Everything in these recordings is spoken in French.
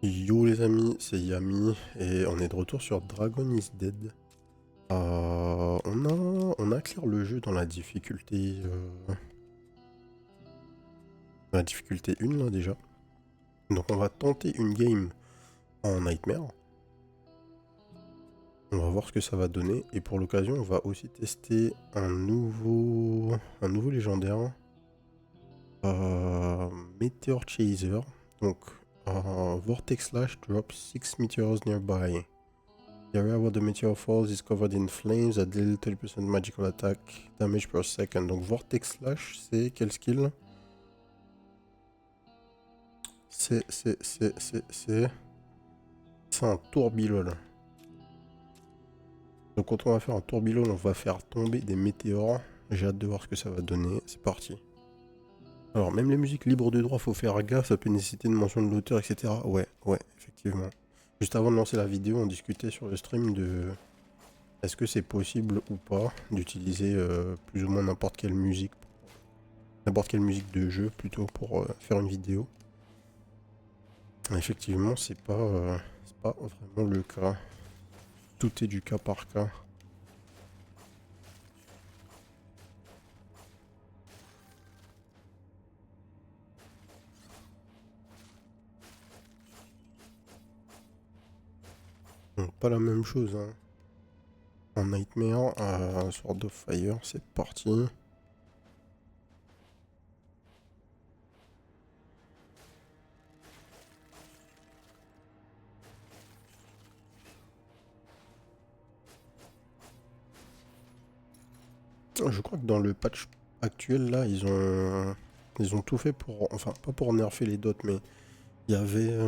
Yo les amis, c'est Yami et on est de retour sur Dragon is Dead. On a clear le jeu dans la difficulté 1 là déjà. Donc on va tenter une game en Nightmare. On va voir ce que ça va donner et pour l'occasion on va aussi tester un nouveau légendaire. Euh, Meteor Chaser. Donc Vortex Slash drops 6 meteors nearby. The area where the meteor falls is covered in flames that deal 30% magical attack damage per second. Donc Vortex Slash, c'est quel skill? C'est un tourbillon. Donc quand on va faire un tourbillon, on va faire tomber des météores. J'ai hâte de voir ce que ça va donner. C'est parti. Alors même les musiques libres de droit, faut faire gaffe, ça peut nécessiter une mention de l'auteur, etc. Ouais, effectivement. Juste avant de lancer la vidéo, on discutait sur le stream de est-ce que c'est possible ou pas d'utiliser plus ou moins n'importe quelle musique de jeu plutôt pour faire une vidéo. Effectivement, c'est pas vraiment le cas. Tout est du cas par cas. Donc, pas la même chose, hein. En Nightmare, à Sword of Fire, c'est parti. Je crois que dans le patch actuel, là, ils ont tout fait pour... Enfin, pas pour nerfer les dots, mais il y avait...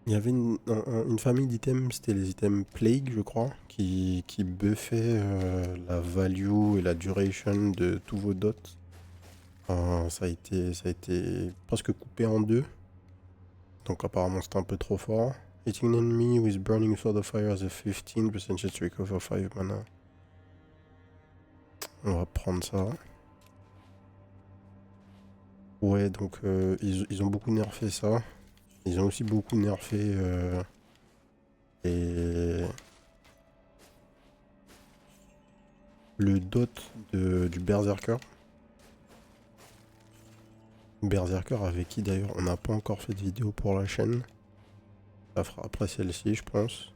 Il y avait une famille d'items, c'était les items Plague, je crois, qui buffaient la value et la duration de tous vos dots. Ça a été presque coupé en deux. Donc apparemment c'était un peu trop fort. Hitting an enemy with burning sword of fire has a 15% chance to recover 5 mana. On va prendre ça. Ouais, donc ils ont beaucoup nerfé ça. Ils ont aussi beaucoup nerfé les... le dot du Berserker. Berserker avec qui d'ailleurs on n'a pas encore fait de vidéo pour la chaîne. Ça fera après celle-ci je pense.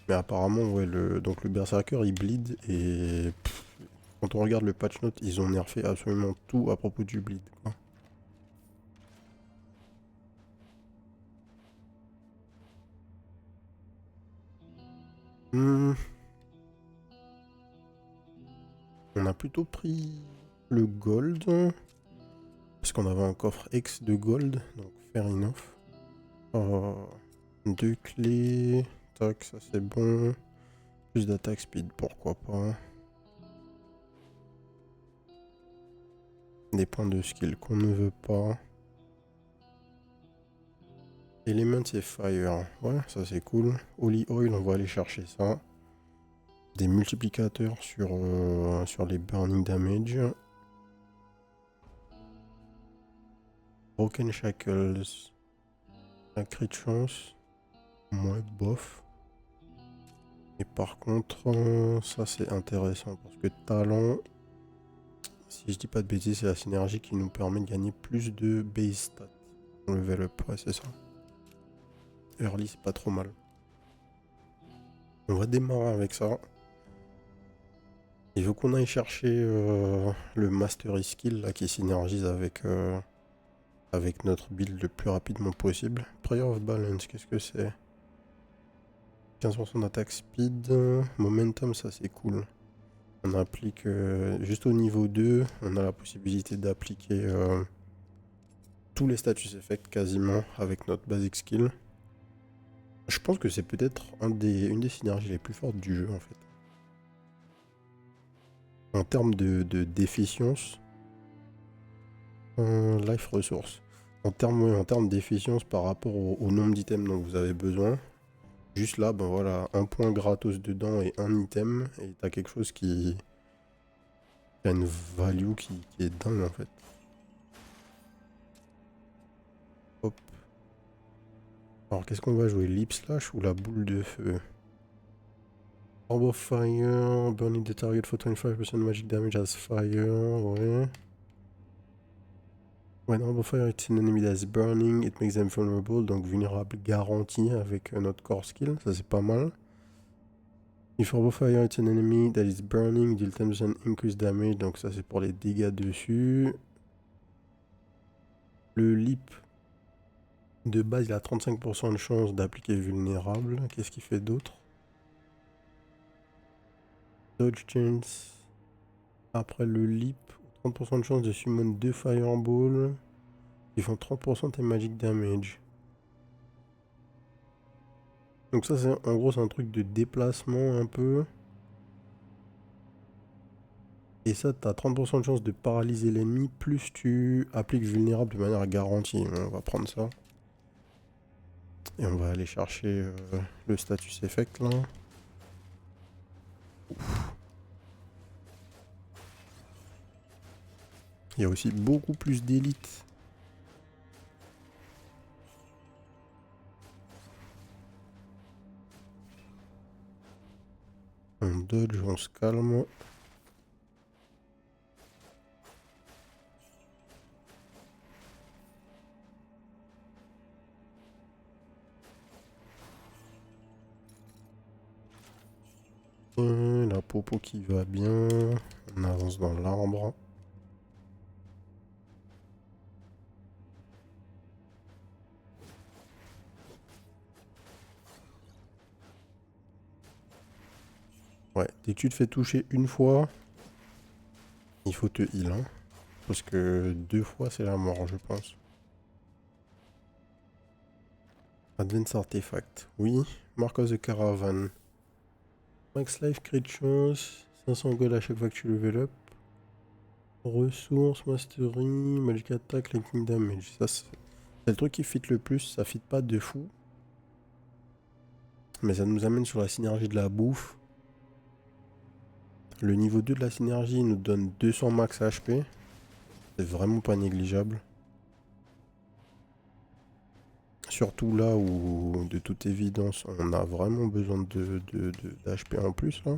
Mais apparemment ouais donc le Berserker il bleed et quand on regarde le patch note ils ont nerfé absolument tout à propos du bleed quoi. Hmm, on a plutôt pris le gold parce qu'on avait un coffre X de gold donc fair enough. Deux clés, tac ça c'est bon. Plus d'attaque speed pourquoi pas. Des points de skill qu'on ne veut pas. Element et Fire. Ouais, ça c'est cool. Holy Oil, on va aller chercher ça. Des multiplicateurs sur les burning damage. Broken Shackles. Un crit de chance. Moins bof. Et par contre, ça c'est intéressant parce que talent, si je dis pas de bêtises, c'est la synergie qui nous permet de gagner plus de base stats. On level up, ouais, c'est ça. Early, c'est pas trop mal. On va démarrer avec ça. Il faut qu'on aille chercher le Mastery Skill là, qui synergise avec notre build le plus rapidement possible. Prayer of Balance, qu'est-ce que c'est? 15% d'attaque speed. Momentum, ça c'est cool. On applique juste au niveau 2, on a la possibilité d'appliquer tous les status effects quasiment avec notre basic skill. Je pense que c'est peut-être une des synergies les plus fortes du jeu en fait. En termes de déficience, life resource. En termes d'efficience par rapport au nombre d'items dont vous avez besoin, juste là, ben voilà, un point gratos dedans et un item, et t'as quelque chose qui a une value qui est dingue en fait. Alors qu'est-ce qu'on va jouer? Lip Slash ou la boule de feu? Orb of Fire, burning the target for 25% magic damage as fire, ouais. When Orb of Fire hits an enemy that's burning, it makes them vulnerable, donc vulnérable garanti avec notre core skill, ça c'est pas mal. If Orb of Fire hits an enemy that is burning, deal 10% increased damage, donc ça c'est pour les dégâts dessus. Le Lip de base il a 35% de chance d'appliquer vulnérable, qu'est-ce qu'il fait d'autre? Dodge chance. Après le Lip, 30% de chance de summon 2 Fireballs. Ils font 30% de magic damage. Donc ça, c'est en gros, c'est un truc de déplacement un peu. Et ça, t'as 30% de chance de paralyser l'ennemi, plus tu appliques vulnérable de manière garantie. On va prendre ça. Et on va aller chercher le status effect là. Ouf. Il y a aussi beaucoup plus d'élite. On dodge, on se calme. Et la popo qui va bien. On avance dans l'arbre. Ouais, dès que tu te fais toucher une fois, il faut te heal. Hein, parce que 2 fois, c'est la mort, je pense. Advance Artifact. Oui. Mark of the Caravan. Max Life Creatures. 500 gold à chaque fois que tu level up. Ressources, Mastery, Magic Attack, Lightning Damage. Ça, c'est le truc qui fit le plus. Ça fit pas de fou. Mais ça nous amène sur la synergie de la bouffe. Le niveau 2 de la synergie nous donne 200 max HP. C'est vraiment pas négligeable. Surtout là où, de toute évidence, on a vraiment besoin d'HP en plus là.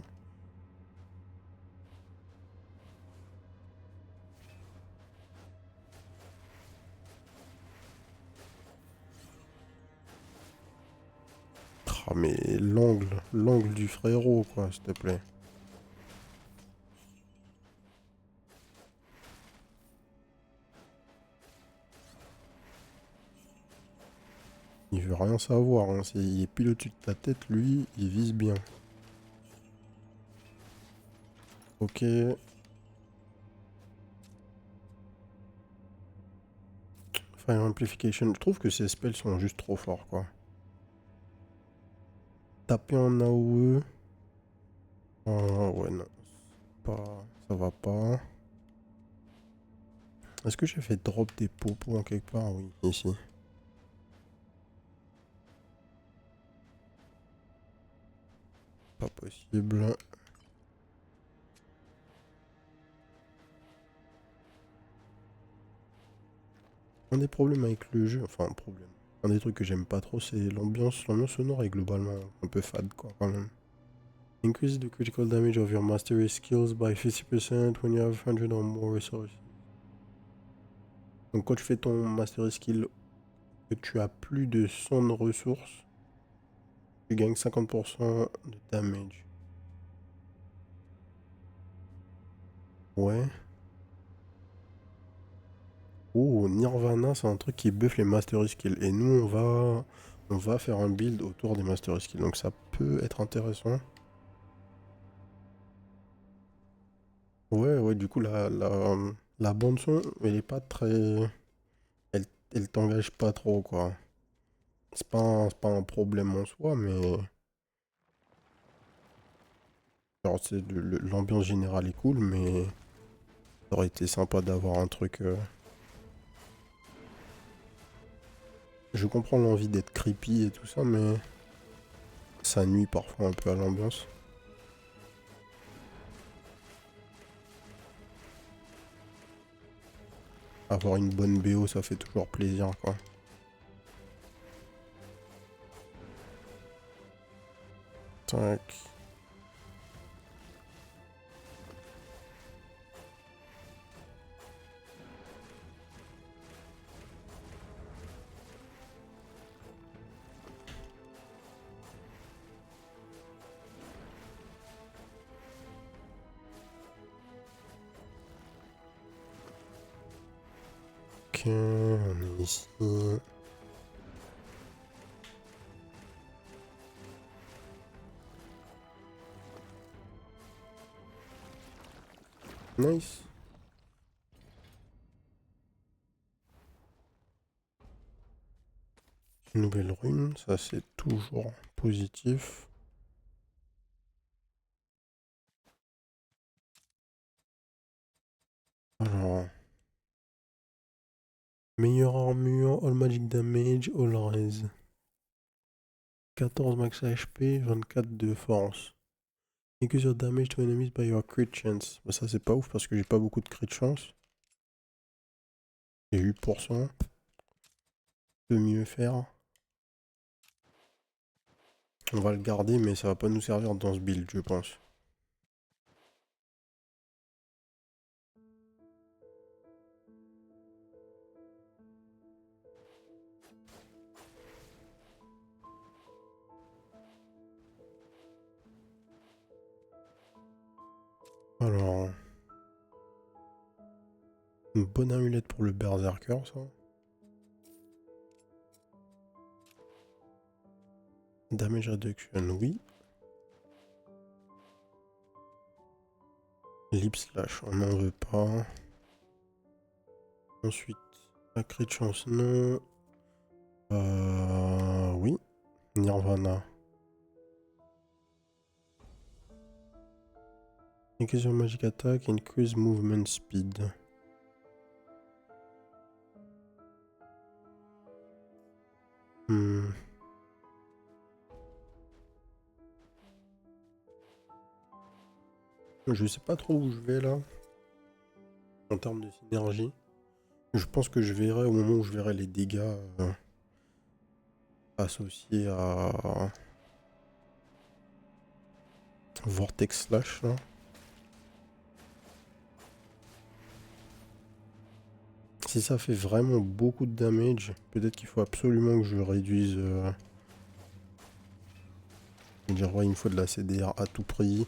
Ah mais l'angle du frérot quoi, s'il te plaît. Il veut rien savoir, hein. Il est pile au-dessus de ta tête, lui, il vise bien. Ok. Fire Amplification, je trouve que ces spells sont juste trop forts quoi. Taper en AOE. Oh, ouais non. Ça va pas. Est-ce que j'ai fait drop des popos en quelque part? Oui, ici. Pas possible. Un des problèmes avec le jeu, enfin un problème. Un des trucs que j'aime pas trop, c'est l'ambiance. L'ambiance sonore est globalement un peu fade quoi quand même. Increase the critical damage of your mastery skills by 50% when you have 100 or more resources. Donc quand tu fais ton mastery skill que tu as plus de 100 de ressources, tu gagnes 50% de damage. Ouais. Oh, Nirvana, c'est un truc qui buff les mastery skills. Et nous, on va faire un build autour des mastery skills. Donc ça peut être intéressant. Ouais, ouais, du coup, la bande son, elle est pas très... Elle t'engage pas trop, quoi. C'est pas un problème en soi, mais... Alors, l'ambiance générale est cool, mais... Ça aurait été sympa d'avoir un truc... Je comprends l'envie d'être creepy et tout ça, mais... Ça nuit parfois un peu à l'ambiance. Avoir une bonne BO, ça fait toujours plaisir, quoi. Tac. Ok, on est ici. Nice. Nouvelle rune, ça c'est toujours positif. Alors, meilleure armure, all magic damage, all raise. 14 max HP, 24 de force. Increase your damage to enemies by your crit chance. Bah ça c'est pas ouf parce que j'ai pas beaucoup de crit chance. J'ai 8%. Peut mieux faire. On va le garder mais ça va pas nous servir dans ce build je pense. Alors... Une bonne amulette pour le berserker ça. Damage reduction, oui. Lip slash, on n'en veut pas. Ensuite, la crit chance, non. Oui. Nirvana. Increase your magic attack, increase movement speed. Je sais pas trop où je vais là. En termes de synergie. Je pense que je verrai au moment où je verrai les dégâts associés à Vortex Slash là. Si ça fait vraiment beaucoup de damage, peut-être qu'il faut absolument que je réduise. Je veux dire, ouais, il me faut de la CDR à tout prix.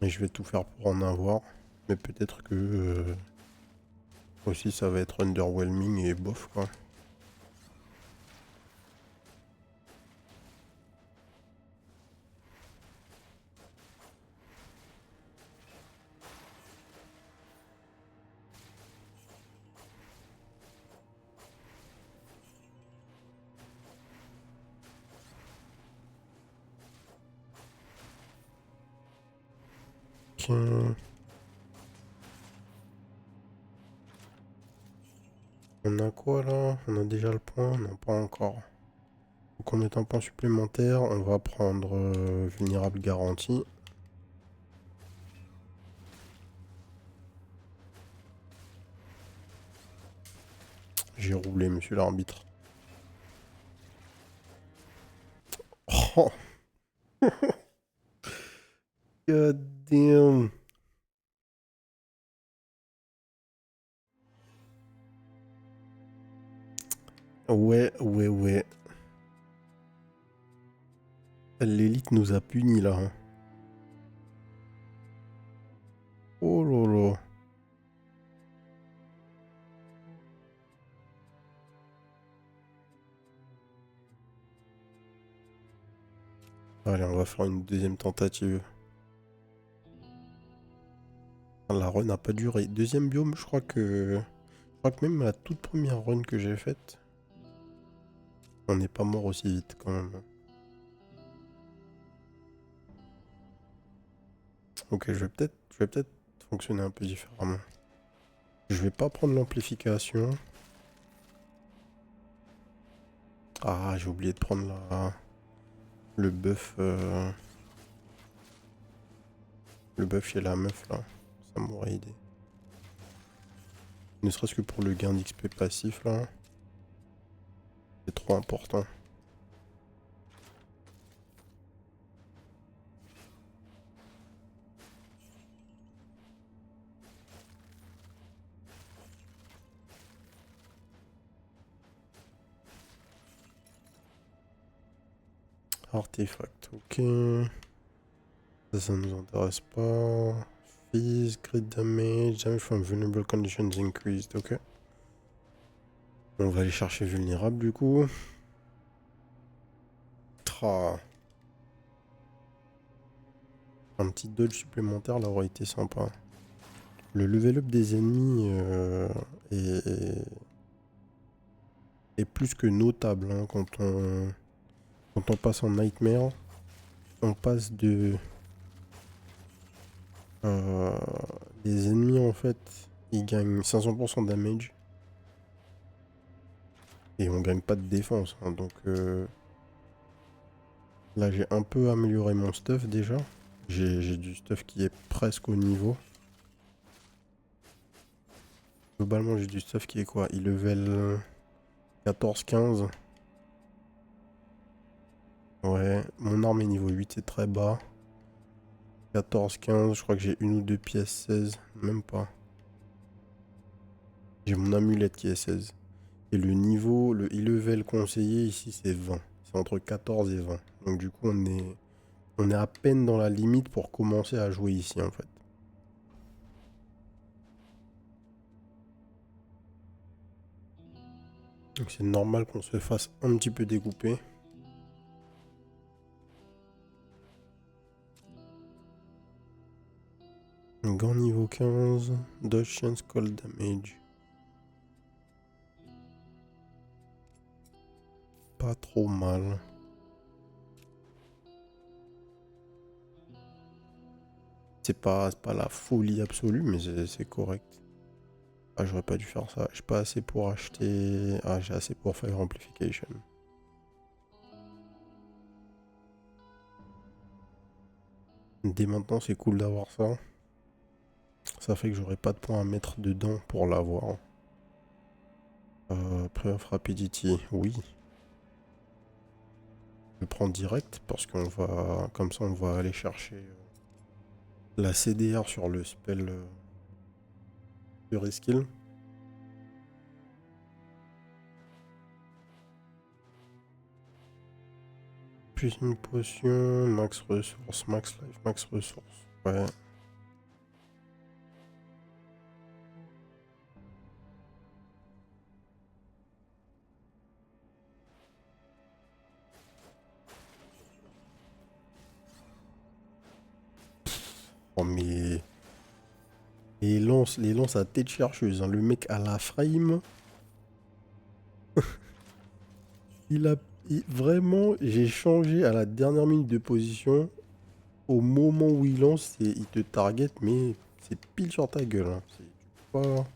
Et je vais tout faire pour en avoir. Mais peut-être que aussi ça va être underwhelming et bof quoi. Ok. On a quoi là? On a déjà le point? Non, pas encore. Donc on est un point supplémentaire. On va prendre vulnérable garantie. J'ai roulé, monsieur l'arbitre. Oh, god damn. Ouais, ouais, ouais. L'élite nous a punis là. Hein. Oh lolo. Allez, on va faire une deuxième tentative. La run n'a pas duré. Deuxième biome, je crois que... Je crois que même la toute première run que j'ai faite, on n'est pas mort aussi vite quand même. Ok, je vais peut-être fonctionner un peu différemment. Je vais pas prendre l'amplification. Ah, j'ai oublié de prendre le buff. Le buff chez la meuf là. Ça m'aurait aidé. Ne serait-ce que pour le gain d'XP passif là. trop important. Artefact, ok. Ça nous intéresse pas. Fees, crit damage, damage from vulnerable conditions increased, ok. On va aller chercher vulnérable du coup. Tra. Un petit dodge supplémentaire là aurait été sympa. Le level up des ennemis est plus que notable hein, quand on passe en Nightmare. On passe de... les ennemis en fait, ils gagnent 500% damage. Et on gagne pas de défense. Hein, donc là j'ai un peu amélioré mon stuff déjà. J'ai du stuff qui est presque au niveau. Globalement j'ai du stuff qui est quoi? Il level 14-15. Ouais, mon arme est niveau 8, c'est très bas. 14-15, je crois que j'ai une ou deux pièces 16, même pas. J'ai mon amulette qui est 16. Et le niveau, le e-level conseillé ici c'est 20. C'est entre 14 et 20. Donc du coup on est à peine dans la limite pour commencer à jouer ici en fait. Donc c'est normal qu'on se fasse un petit peu découper. Gant niveau 15, dodge chance cold damage. Pas trop mal. C'est pas la folie absolue, mais c'est correct. Ah, j'aurais pas dû faire ça. J'ai pas assez pour acheter... Ah, j'ai assez pour Fire Amplification. Dès maintenant, c'est cool d'avoir ça. Ça fait que j'aurai pas de points à mettre dedans pour l'avoir. Pre-off Rapidity, oui. Je prends direct parce qu'on va... Comme ça, on va aller chercher la CDR sur le spell de Reskill. Puis une potion, max ressources, max life, max ressources. Ouais. Oh mais... les lances à tête chercheuse. Hein. Le mec à la frame... il a... Vraiment, j'ai changé à la dernière minute de position. Au moment où il lance, il te target, mais c'est pile sur ta gueule. Hein. Pas...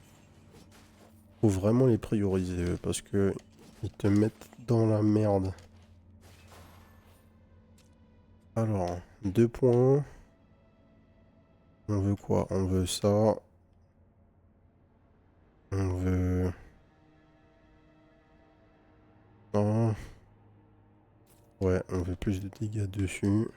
Faut vraiment les prioriser, parce que ils te mettent dans la merde. Alors, 2 points. On veut quoi? On veut ça. On veut... Non. Ouais, on veut plus de dégâts dessus.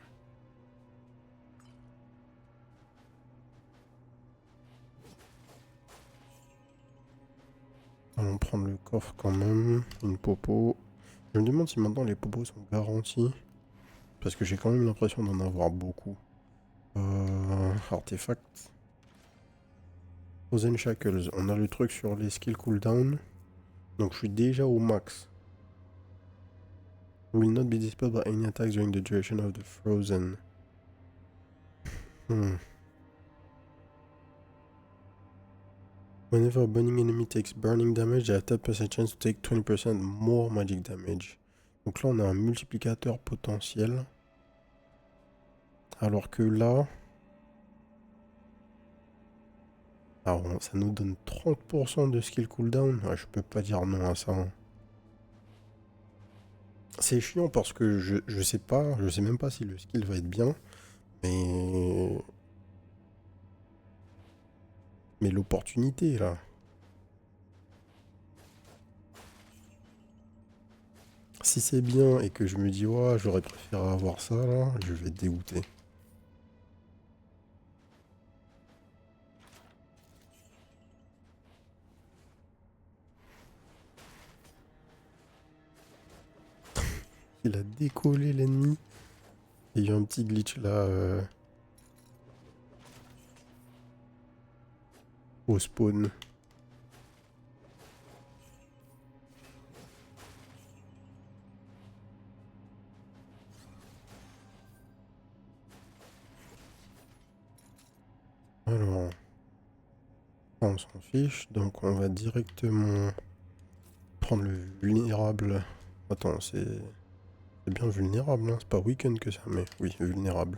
Allons prendre le coffre quand même. Une popo. Je me demande si maintenant les popos sont garantis. Parce que j'ai quand même l'impression d'en avoir beaucoup. Artefact. Frozen Shackles. On a le truc sur les skills cooldown. Donc je suis déjà au max. Will not be dispelled by any attacks during the duration of the frozen. Whenever a burning enemy takes burning damage, they have 10% chance to take 20% more magic damage. Donc là, on a un multiplicateur potentiel. Alors que là... Alors, ça nous donne 30% de skill cooldown. Ouais, je peux pas dire non à ça. Hein. C'est chiant parce que je sais pas, je sais même pas si le skill va être bien. Mais l'opportunité là. Si c'est bien et que je me dis, ouais, j'aurais préféré avoir ça, là, je vais être dégoûté. Il a décollé l'ennemi. Il y a eu un petit glitch là au spawn. Alors, on s'en fiche. Donc on va directement prendre le vulnérable. Attends, c'est bien vulnérable, hein. C'est pas week-end que ça, mais oui, vulnérable.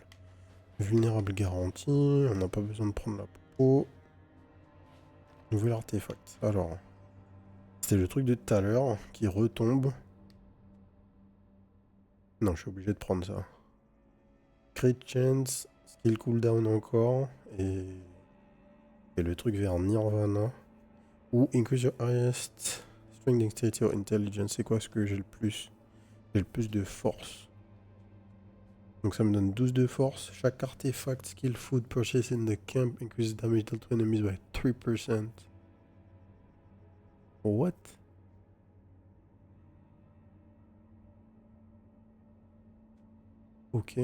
Vulnérable garanti. On n'a pas besoin de prendre la peau. Nouvel artefact. Alors, c'est le truc de tout à l'heure qui retombe. Non, je suis obligé de prendre ça. Crit chance, skill cooldown encore, et le truc vers Nirvana. Ou increase your highest strength, dexterity or intelligence. C'est quoi ce que j'ai le plus? J'ai le plus de force. Donc ça me donne 12 de force. Chaque artefact skill food purchased in the camp increases damage dealt to enemies by 3%. What? Ok.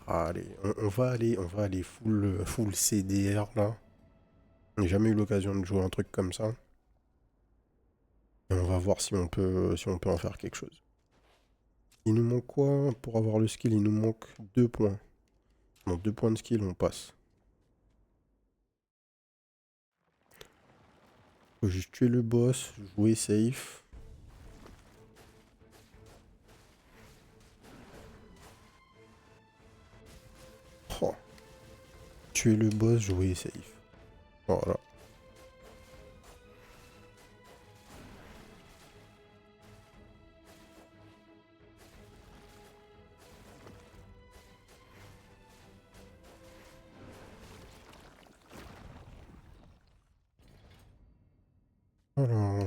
Allez, on va aller full CDR là. J'ai jamais eu l'occasion de jouer un truc comme ça. Et on va voir si on peut en faire quelque chose. Il nous manque quoi? Pour avoir le skill, il nous manque 2 points. Non, 2 points de skill, on passe. Faut juste tuer le boss, jouer safe. Oh. Tuer le boss, jouer safe. Voilà. Alors,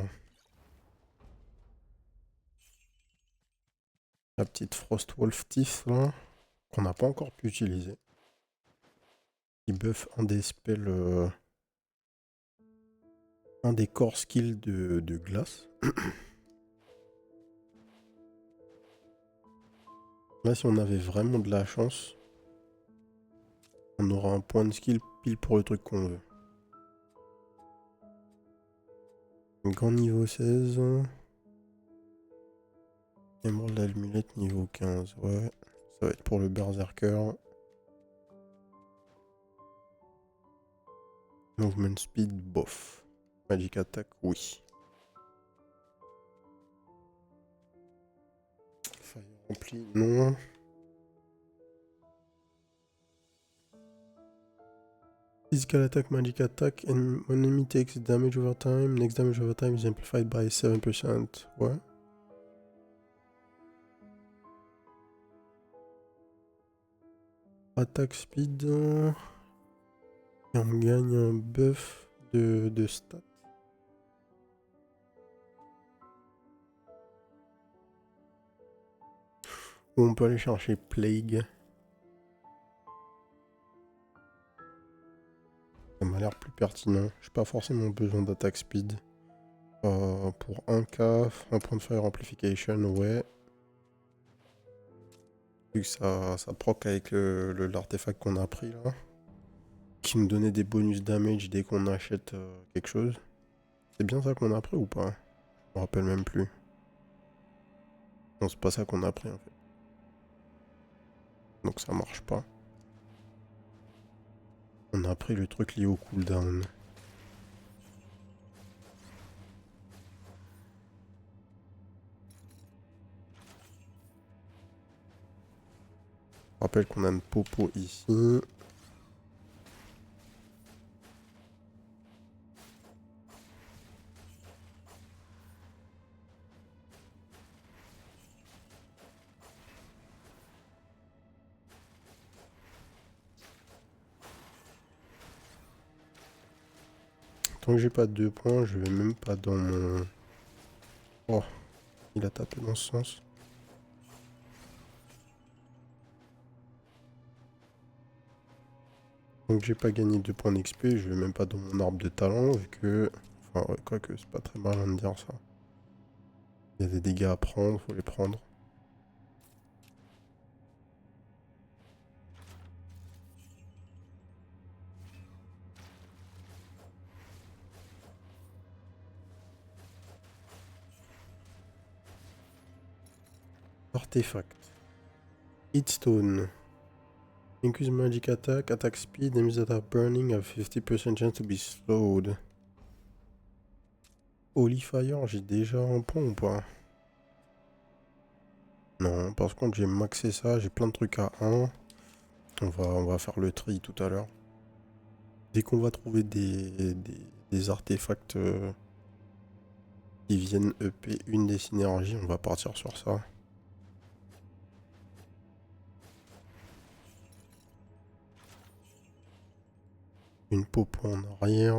la petite Frostwolf Tiff là, qu'on n'a pas encore pu utiliser. Il buff un des spells, un des core skills de glace. Là, si on avait vraiment de la chance, on aura un point de skill pile pour le truc qu'on veut. Grand niveau 16. Émeraude de l'amulette niveau 15. Ouais, ça va être pour le berserker. Movement speed, bof. Magic attack, oui. Fire rempli, non. Physical attack, magic attack, and when enemy takes damage over time, next damage over time is amplified by 7%. Ouais. Attack speed. Et on gagne un buff de stats. Ou on peut aller chercher Plague. Ça m'a l'air plus pertinent. J'ai pas forcément besoin d'attack speed. Pour 1K, un point de fire amplification, ouais. Vu que ça proc avec l'artefact qu'on a pris là. Qui me donnait des bonus damage dès qu'on achète quelque chose. C'est bien ça qu'on a pris ou pas? Je me rappelle même plus. Non, c'est pas ça qu'on a pris en fait. Donc ça marche pas. On a pris le truc lié au cooldown. Je rappelle qu'on a une popo ici. Tant que j'ai pas 2 points, je vais même pas dans mon... Oh, il a tapé dans ce sens. Donc j'ai pas gagné 2 points d'XP, je vais même pas dans mon arbre de talent et que... Enfin, ouais, quoique c'est pas très malin de dire ça. Il y a des dégâts à prendre, faut les prendre. Artefact. Hitstone. Increase magic attack, attack speed, enemies that are burning have 50% chance to be slowed. Holy Fire, j'ai déjà un point ou pas? Non, par contre j'ai maxé ça, j'ai plein de trucs à 1. On va faire le tri tout à l'heure. Dès qu'on va trouver des artefacts qui viennent EP une des synergies, on va partir sur ça. Une popo en arrière.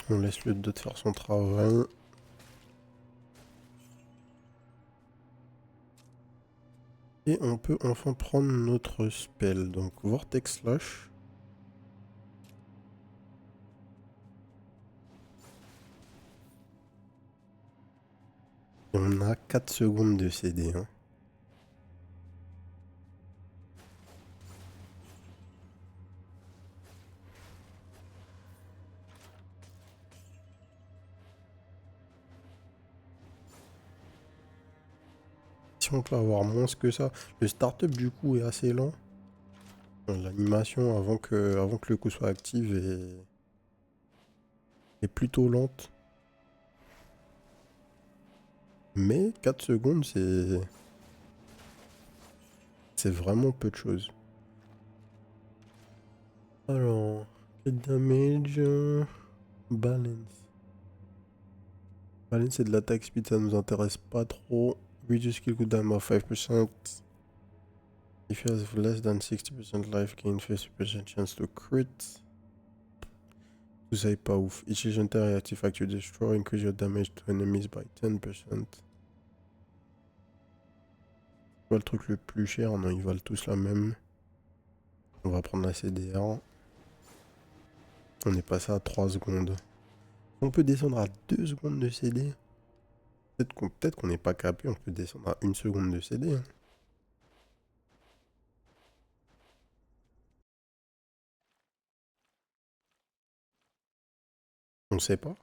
On laisse le 2 de faire son travail. Et on peut enfin prendre notre spell. Donc Vortex Slash. Et on a 4 secondes de CD. Hein. Si on peut avoir moins que ça. Le startup du coup est assez lent. L'animation avant que le coup soit actif est plutôt lente. Mais 4 secondes, c'est vraiment peu de choses. Alors, le damage, balance. Balance c'est de l'attaque speed, ça nous intéresse pas trop. Reduce kill cooldown by 5%. If you have less than 60% life gain, 50% chance to crit. Tout ça est pas ouf. Each legendary artifact you destroy increase your damage to enemies by 10%. Quoi le truc le plus cher? Non, ils valent tous la même. On va prendre la CDR. On est passé à 3 secondes. On peut descendre à 2 secondes de CD. Peut-être qu'on n'est pas capé, on peut descendre à 1 seconde de CD. Hein. On sait pas.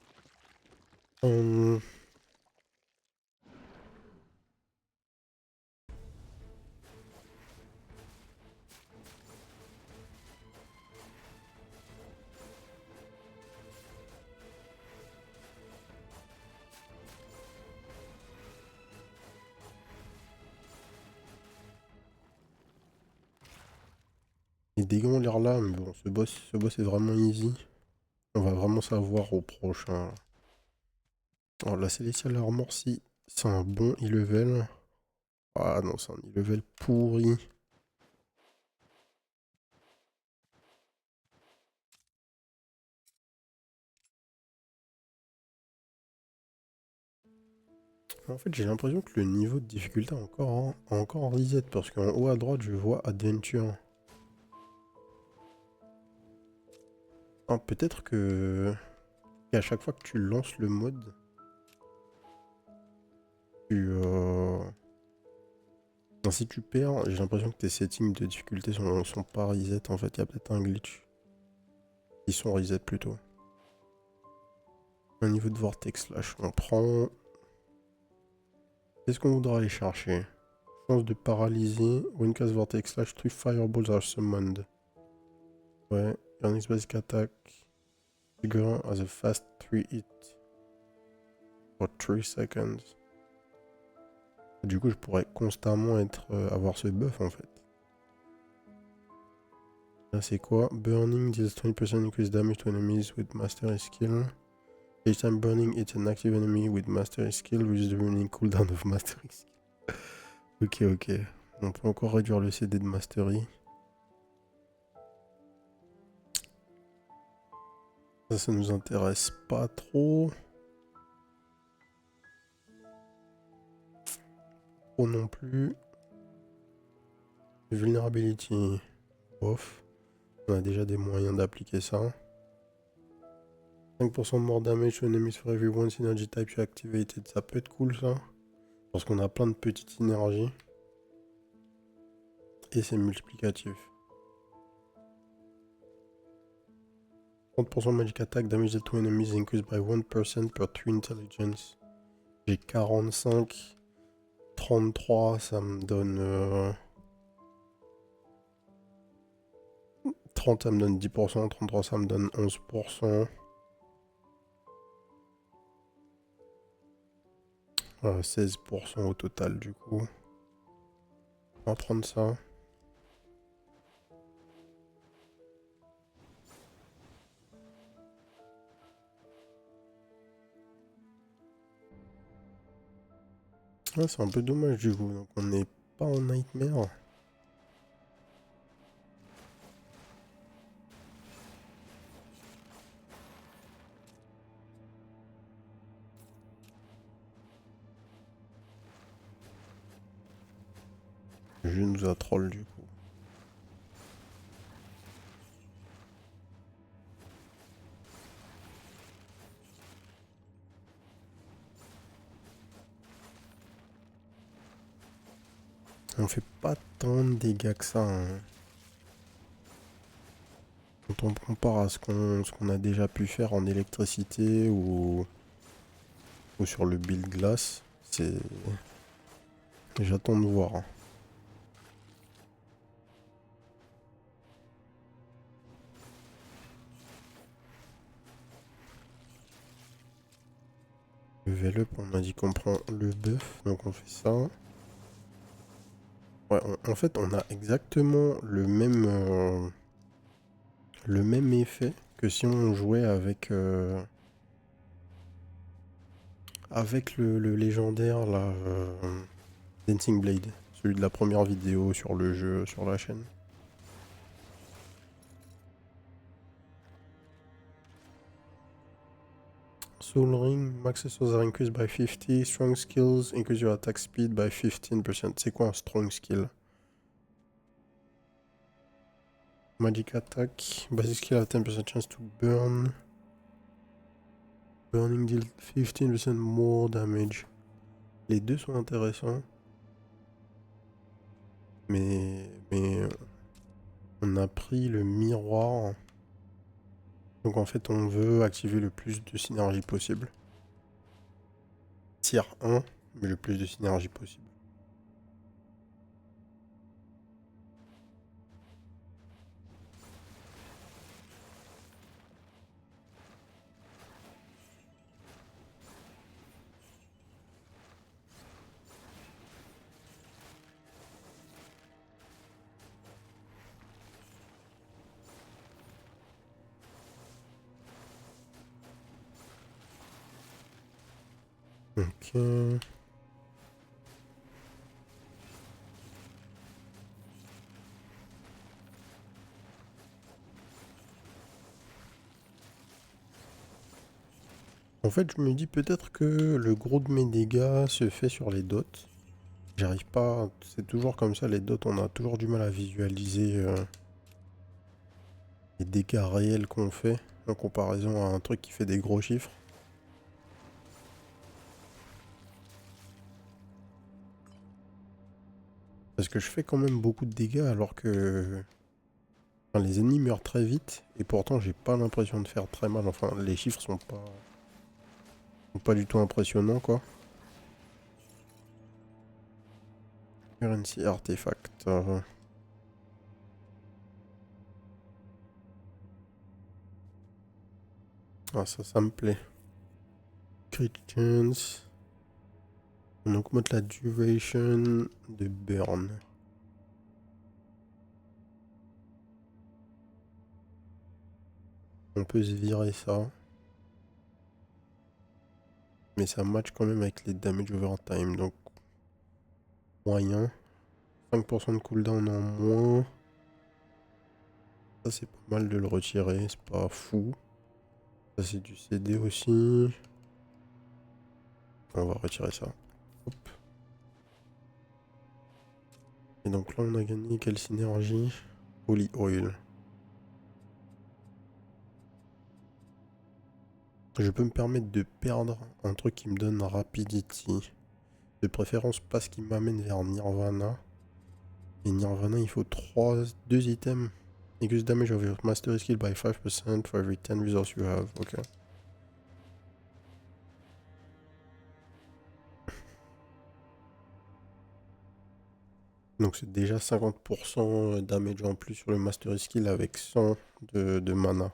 Les dégâts ont l'air là, mais bon, ce boss est vraiment easy. On va vraiment savoir au prochain. Alors, la Celestial Armor, si c'est un bon e-level. Ah non, c'est un e-level pourri. En fait, j'ai l'impression que le niveau de difficulté a encore en reset, parce qu'en haut à droite, je vois Adventure. Ah, peut-être que à chaque fois que tu lances le mode, si tu perds, j'ai l'impression que tes settings de difficulté sont pas reset. En fait, il y a peut-être un glitch. Ils sont reset plutôt. Un niveau de Vortex Slash, on prend. Qu'est-ce qu'on voudra aller chercher? Chance de paralyser. When cast Vortex Slash, 3 fireballs are summoned. Ouais, your next basic attack. Trigger as a fast 3 hit. For 3 seconds. Du coup, je pourrais constamment avoir ce buff en fait. Là c'est quoi? Burning deals 20% increased damage to enemies with mastery skill. Each time burning hits an active enemy with mastery skill, which is the remaining cooldown of mastery skill. Ok, ok. On peut encore réduire le CD de mastery. Ça nous intéresse pas trop. Trop non plus. Vulnerability off. On a déjà des moyens d'appliquer ça. 5% de more damage to enemies for every one synergy type you activated. Ça peut être cool ça. Parce qu'on a plein de petites synergies. Et c'est multiplicatif. 30% magic attack damage to enemies increased by 1% per 3 intelligence. J'ai 45. 33, ça me donne... 30, ça me donne 10%. 33, ça me donne 11%. 16% au total du coup. On va prendre ça. Ouais, c'est un peu dommage du coup. Donc on n'est pas en nightmare. Le jeu nous a troll du coup. On fait pas tant de dégâts que ça. Hein. Quand on compare à ce qu'on a déjà pu faire en électricité ou sur le build glace, c'est... J'attends de voir. Hein. Level up, on a dit qu'on prend le buff, donc on fait ça. Ouais, en fait, on a exactement le même effet que si on jouait avec, avec le légendaire, là, Dancing Blade. Celui de la première vidéo sur le jeu, sur la chaîne. Soul Ring, max skills are increased by 50. Strong skills increase your attack speed by 15%. C'est quoi un strong skill? Magic attack. Basic skill have 10% chance to burn. Burning deal 15% more damage. Les deux sont intéressants. Mais on a pris le miroir. Donc en fait on veut activer le plus de synergie possible. Tier 1, mais le plus de synergie possible. Ok. En fait, je me dis peut-être que le gros de mes dégâts se fait sur les dots. J'arrive pas... C'est toujours comme ça, les dots, on a toujours du mal à visualiser les dégâts réels qu'on fait en comparaison à un truc qui fait des gros chiffres. Parce que je fais quand même beaucoup de dégâts alors que... Enfin, les ennemis meurent très vite et pourtant j'ai pas l'impression de faire très mal. Enfin, les chiffres sont pas du tout impressionnants quoi. Currency artefact. Ah ça me plaît. Crit chance. On augmente la duration de burn. On peut se virer ça. Mais ça match quand même avec les damage over time. Donc moyen. 5% de cooldown en moins. Ça c'est pas mal de le retirer. C'est pas fou. Ça c'est du CD aussi. On va retirer ça. Hop. Et donc là on a gagné quelle synergie? Holy Oil. Je peux me permettre de perdre un truc qui me donne Rapidity. De préférence pas ce qui m'amène vers Nirvana. Et Nirvana il faut 2 items. Increase damage of your mastery skill by 5% for every 10 resources you have. Ok. Donc c'est déjà 50% damage en plus sur le mastery skill avec 100 de mana.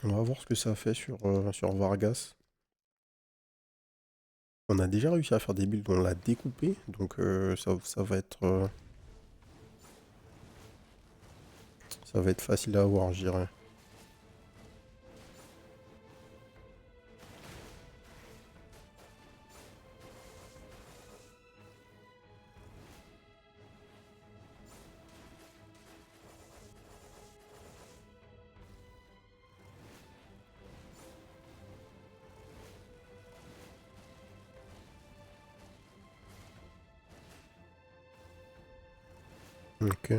On va voir ce que ça fait sur Vargas. On a déjà réussi à faire des builds où on l'a découpé, donc ça va être facile à avoir, je dirais. Ok.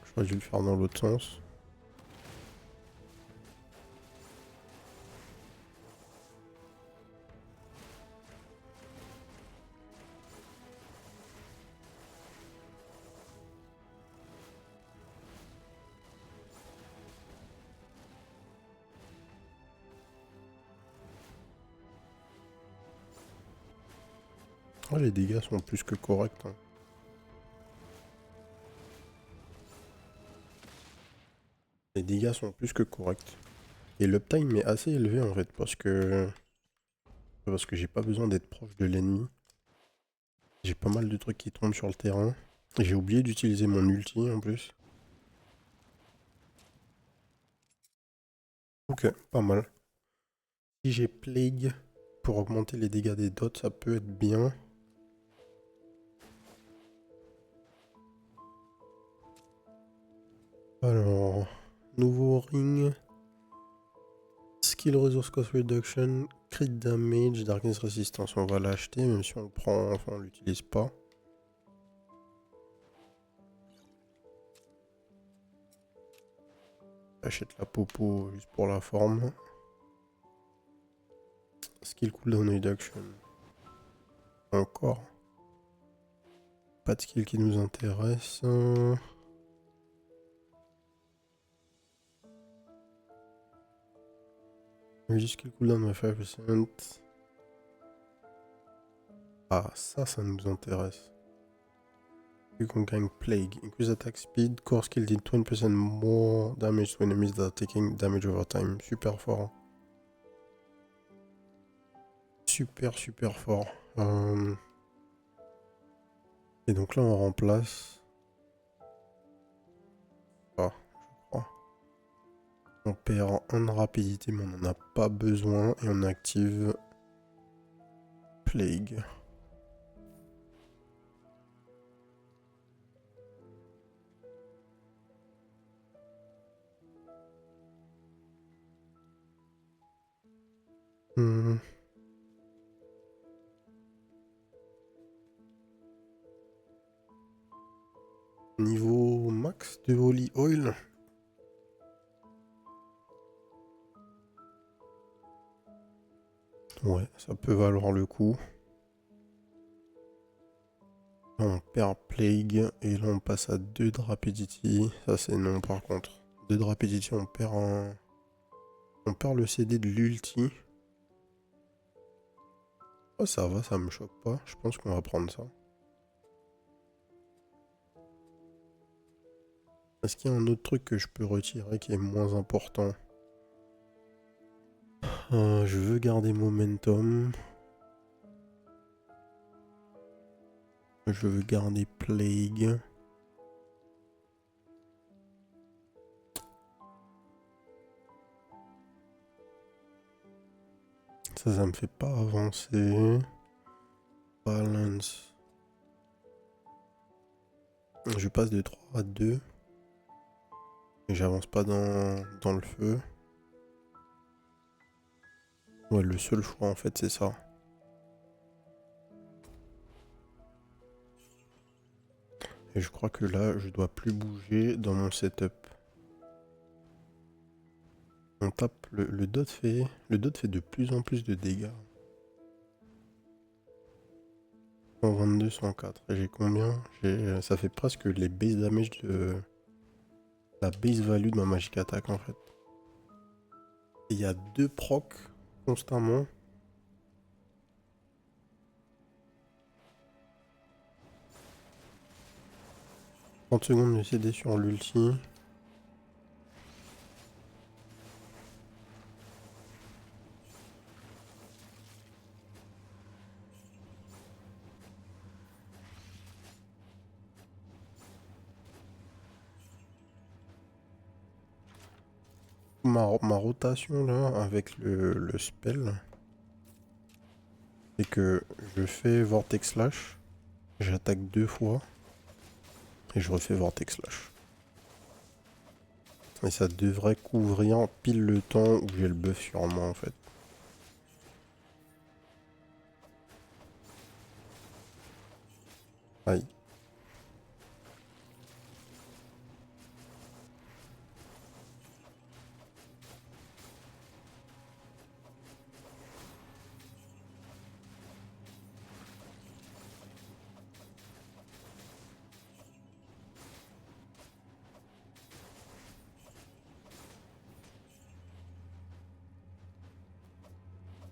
J'aurais dû le faire dans l'autre sens. Ah, les dégâts sont plus que corrects, hein. Les dégâts sont plus que corrects. Et l'uptime est assez élevé en fait parce que j'ai pas besoin d'être proche de l'ennemi. J'ai pas mal de trucs qui tombent sur le terrain. J'ai oublié d'utiliser mon ulti en plus. Ok, pas mal. Si j'ai Plague pour augmenter les dégâts des dots, ça peut être bien. Alors, nouveau ring. Skill Resource Cost Reduction, Crit Damage, Darkness Resistance. On va l'acheter même si on le prend, enfin on l'utilise pas. J'achète la popo juste pour la forme. Skill Cooldown Reduction. Encore. Pas de skill qui nous intéresse. Skill Cooldown by 5%. Ah, ça nous intéresse. You conquer Plague. Increase attack speed. Core skill did 20% more damage to enemies that are taking damage over time. Super fort. Super fort. Et donc là, on remplace. Ah, je crois. On perd un de rapidité, mais on n'en a pas besoin. Et on active Plague. Niveau max de Holy Oil. Ouais, ça peut valoir le coup. Là, on perd Plague et là on passe à 2 de Rapidity. Ça c'est non par contre. 2 de Rapidity, on perd un... On perd le CD de l'ulti. Oh ça va, ça me choque pas. Je pense qu'on va prendre ça. Est-ce qu'il y a un autre truc que je peux retirer qui est moins important? Je veux garder Momentum. Je veux garder Plague. Ça me fait pas avancer. Balance. Je passe de 3 à 2. Et j'avance pas dans le feu. Ouais, le seul choix en fait, c'est ça. Et je crois que là, je dois plus bouger dans mon setup. On tape le dot fait. Le dot fait de plus en plus de dégâts. 122, 104. Et j'ai combien? Ça fait presque les base damage de. La base value de ma magic attack en fait. Et il y a 2 procs constamment. 30 secondes de CD sur l'ulti. Ma rotation là avec le spell, c'est que je fais Vortex Slash, j'attaque 2 fois et je refais Vortex Slash. Et ça devrait couvrir pile le temps où j'ai le buff sur moi en fait. Aïe.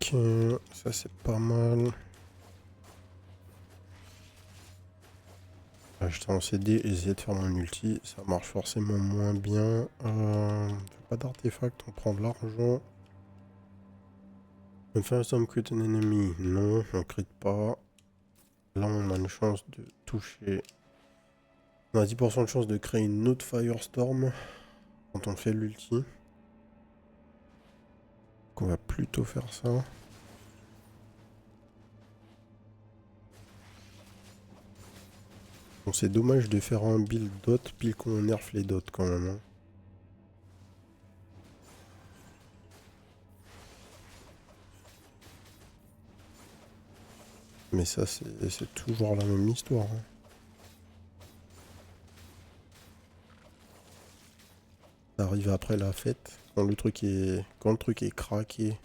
Ok, ça c'est pas mal. J'étais en CD, essayer de faire mon ulti, ça marche forcément moins bien. Pas d'artefact, on prend de l'argent. First time crit an enemy, non, on crit pas. Là on a une chance de toucher. On a 10% de chance de créer une autre Firestorm quand on fait l'ulti. Donc on va plutôt faire ça. Bon, c'est dommage de faire un build dot pile qu'on nerf les dots quand même. Hein. Mais ça, c'est toujours la même histoire. Hein. Ça arrive après la fête, quand le truc est craqué.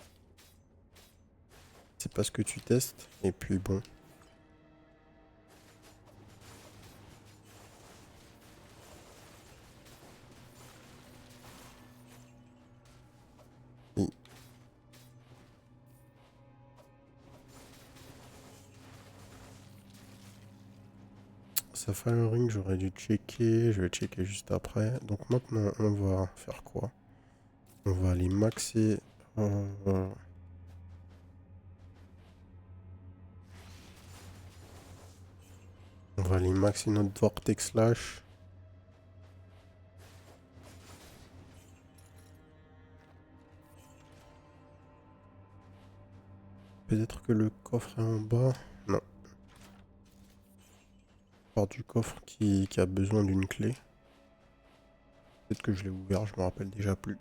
C'est pas ce que tu testes. Et puis bon. Et Sapphire Ring, j'aurais dû checker. Je vais checker juste après. Donc maintenant, on va faire quoi? On va aller maxer. On va aller maxer notre Vortex Slash. Peut-être que le coffre est en bas. Non. Part du coffre qui a besoin d'une clé. Peut-être que je l'ai ouvert, je me rappelle déjà plus.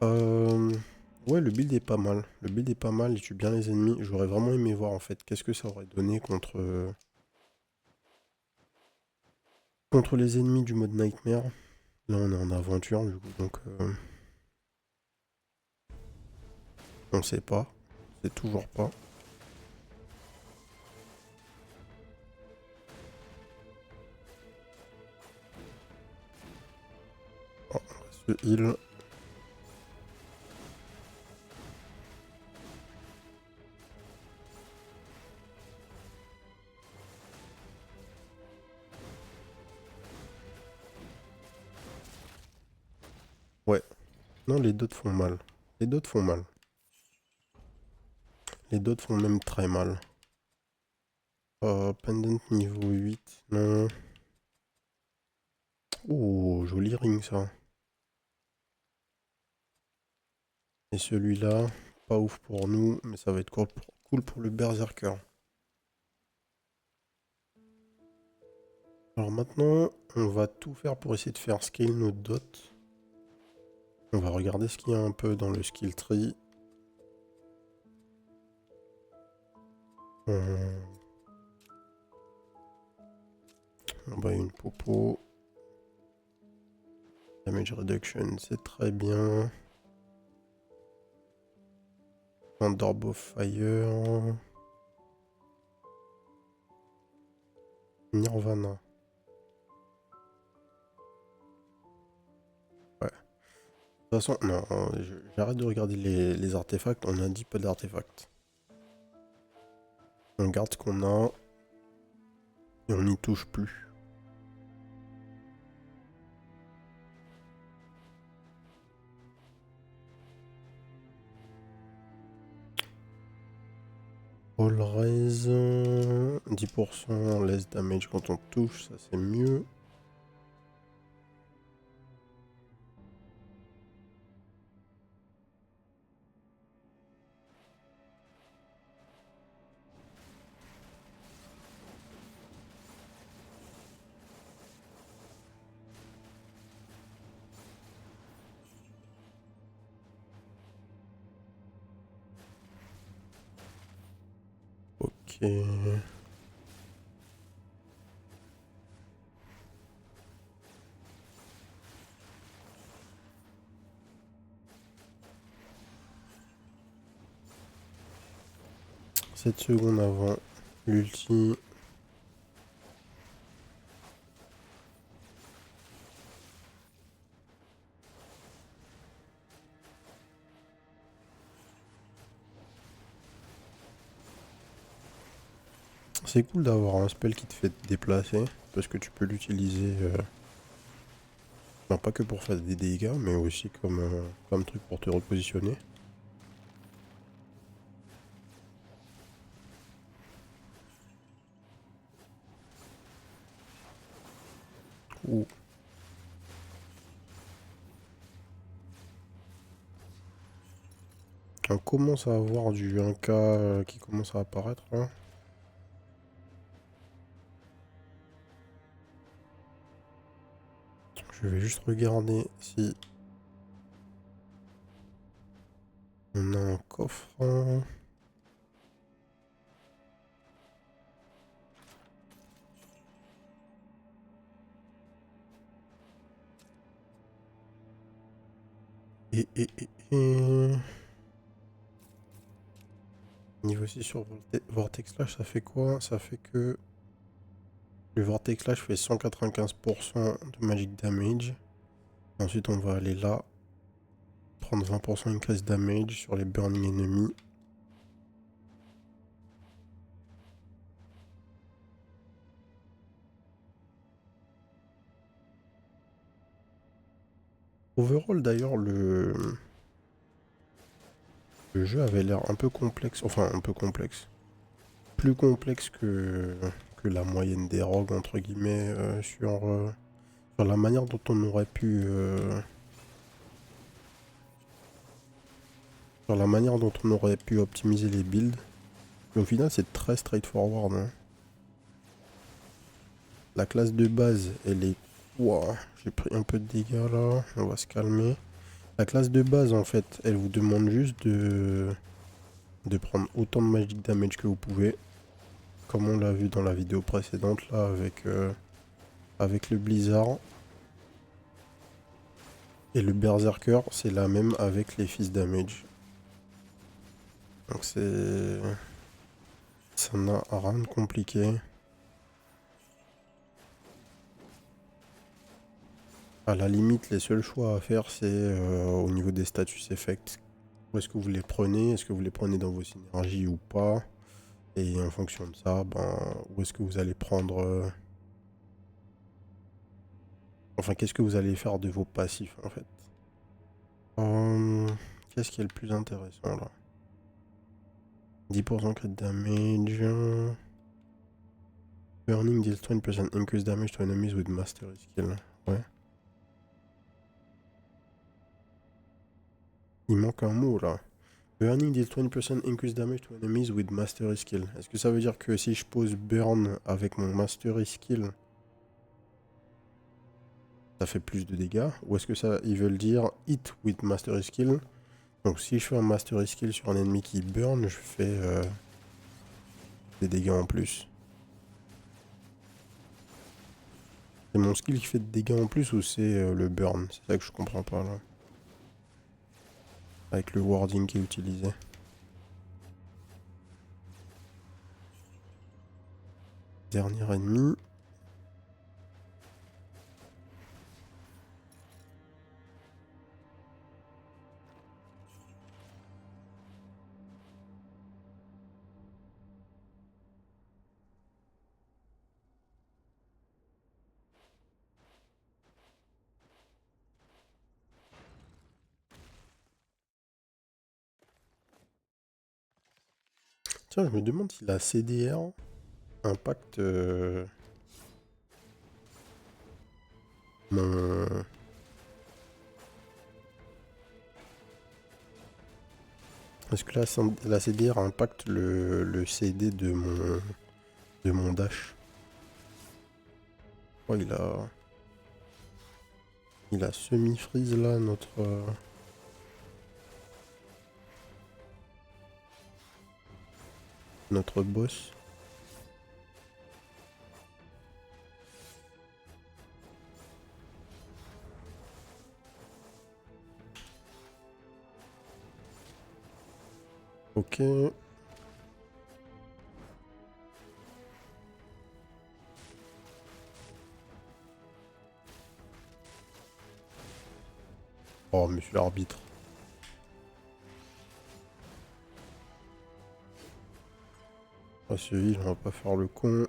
Ouais, le build est pas mal. Le build est pas mal, il tue bien les ennemis. J'aurais vraiment aimé voir en fait qu'est-ce que ça aurait donné contre les ennemis du mode Nightmare. Là, on est en aventure du coup, donc on sait pas. C'est toujours pas. Oh, on va se heal. Ouais. Non, les dots font mal. Les dots font mal. Les dots font même très mal. Pendant niveau 8. Non. Oh, joli ring ça. Et celui-là, pas ouf pour nous, mais ça va être cool pour le Berserker. Alors maintenant, on va tout faire pour essayer de faire scale nos dots. On va regarder ce qu'il y a un peu dans le skill tree. On va une popo. Damage reduction, c'est très bien. Orb of Fire. Nirvana. Ouais. De toute façon, non, j'arrête de regarder les artefacts. On a dit pas d'artefacts. On garde ce qu'on a. Et on n'y touche plus. All raise. 10% less damage quand on touche. Ça, c'est mieux. Ok. 7 secondes avant l'ulti. C'est cool d'avoir un spell qui te fait te déplacer, parce que tu peux l'utiliser, pas que pour faire des dégâts, mais aussi comme truc pour te repositionner. Ouh. On commence à avoir du 1K qui commence à apparaître là. Je vais juste regarder si on a un coffre. Et... Niveau 6 sur Vortex Slash, ça fait quoi? Ça fait que le Vortex Slash fait 195% de Magic Damage. Ensuite, on va aller là, prendre 20% increase damage sur les burning ennemis. Overall, d'ailleurs, le jeu avait l'air un peu complexe. Enfin, un peu complexe. Plus complexe que la moyenne des rogues, entre guillemets, sur la manière dont on aurait pu... sur la manière dont on aurait pu optimiser les builds. Mais au final, c'est très straightforward. Hein. La classe de base, elle est... Ouah, j'ai pris un peu de dégâts là. On va se calmer. La classe de base, en fait, elle vous demande juste de prendre autant de magic damage que vous pouvez. Comme on l'a vu dans la vidéo précédente là avec le blizzard. Et le berserker, c'est la même avec les fist damage. Donc c'est... Ça n'a rien de compliqué. À la limite, les seuls choix à faire, c'est au niveau des status effects. Où est-ce que vous les prenez? Est-ce que vous les prenez dans vos synergies ou pas? Et en fonction de ça, où est-ce que vous allez prendre... Enfin, qu'est-ce que vous allez faire de vos passifs, en fait? Qu'est-ce qui est le plus intéressant, là? 10% crit damage... Burning deals 20% increase damage to enemies with mastery skill. Ouais. Il manque un mot, là. Burning deals 20% increased damage to enemies with Mastery Skill. Est-ce que ça veut dire que si je pose Burn avec mon Mastery Skill, ça fait plus de dégâts? Ou est-ce que ça, ils veulent dire Hit with Mastery Skill? Donc si je fais un Mastery Skill sur un ennemi qui burn, je fais des dégâts en plus. C'est mon skill qui fait des dégâts en plus ou c'est le burn? C'est ça que je comprends pas là. Avec le wording qui est utilisé. Dernier ennemi. Tiens, je me demande si la CDR impacte mon... Est-ce que la CDR impacte le CD de mon dash? Oh, il a semi-freeze là, notre boss. Ok. Oh, monsieur l'arbitre. Ah, ce heal, on va pas faire le con.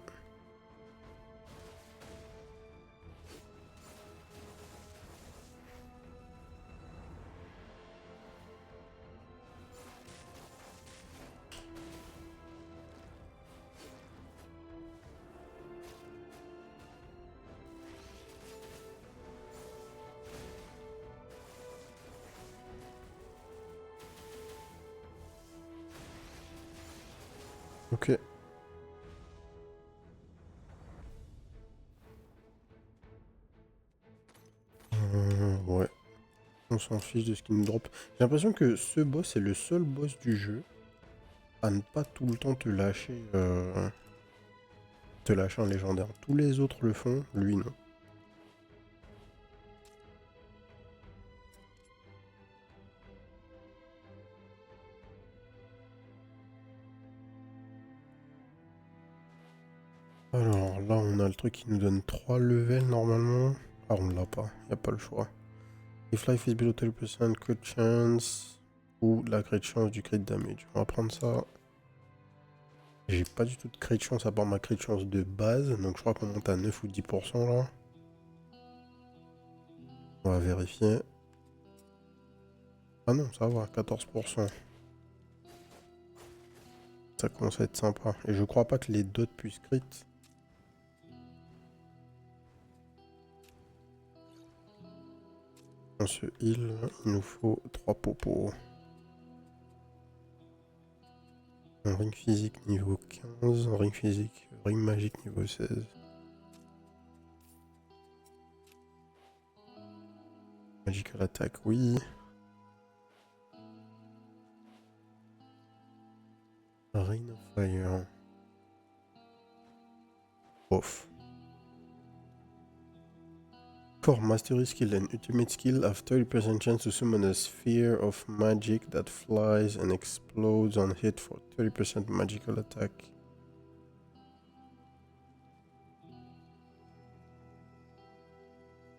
Ok. Ouais. On s'en fiche de ce qu'il nous drop. J'ai l'impression que ce boss est le seul boss du jeu à ne pas tout le temps te lâcher un légendaire. Tous les autres le font, lui non. Alors là, on a le truc qui nous donne 3 levels normalement. Ah, on l'a pas, y a pas le choix. If life is below 30%, crit chance ou la crit chance du crit damage. On va prendre ça. J'ai pas du tout de crit chance à part ma crit chance de base, donc je crois qu'on monte à 9 ou 10% là. On va vérifier. Ah non, ça va, 14%. Ça commence à être sympa. Et je crois pas que les dots puissent crit. On se heal, il nous faut 3 popos. Un ring physique niveau 15, un ring physique, ring magique niveau 16. Magical attack, oui. Rain of fire. Off. For mastery skill and ultimate skill, have 30% chance to summon a sphere of magic that flies and explodes on hit for 30% magical attack.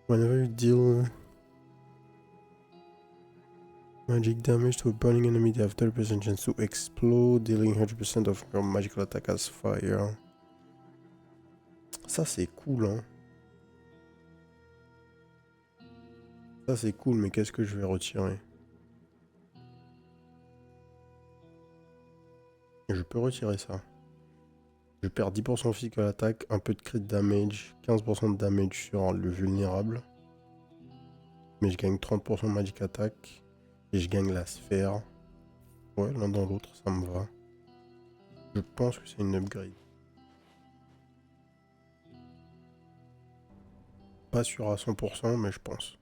Whenever you deal magic damage to a burning enemy, they have 30% chance to explode, dealing 100% of your magical attack as fire. Ça c'est cool hein. Ça c'est cool, mais qu'est-ce que je vais retirer? Je peux retirer ça. Je perds 10% physique à l'attaque, un peu de crit damage, 15% de damage sur le vulnérable. Mais je gagne 30% magic attack. Et je gagne la sphère. Ouais, l'un dans l'autre, ça me va. Je pense que c'est une upgrade. Pas sûr à 100%, mais je pense.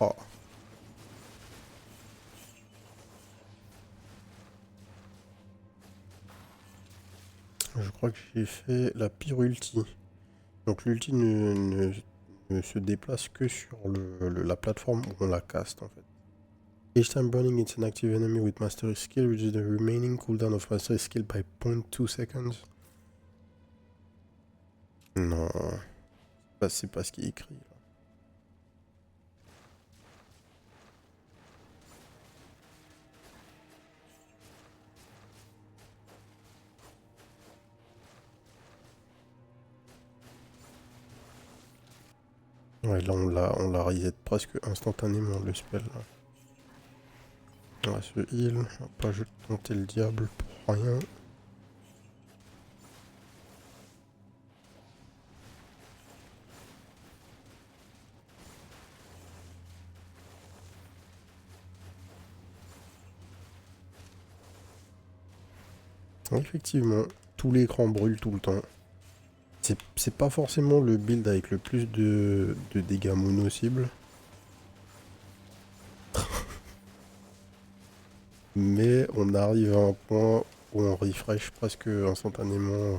Oh, je crois que j'ai fait la pire ulti. Donc l'ulti ne se déplace que sur la plateforme où on la caste en fait. Each time burning it's an active enemy with mastery skill, reduces the remaining cooldown of mastery skill by 0.2 seconds. Non, c'est pas ce qui est écrit. Ouais, là on l'a reset presque instantanément le spell. Là. Ouais, ce heal, on va pas juste tenter le diable pour rien. Effectivement, tout l'écran brûle tout le temps. C'est pas forcément le build avec le plus de dégâts mono-cibles. Mais on arrive à un point où on refresh presque instantanément.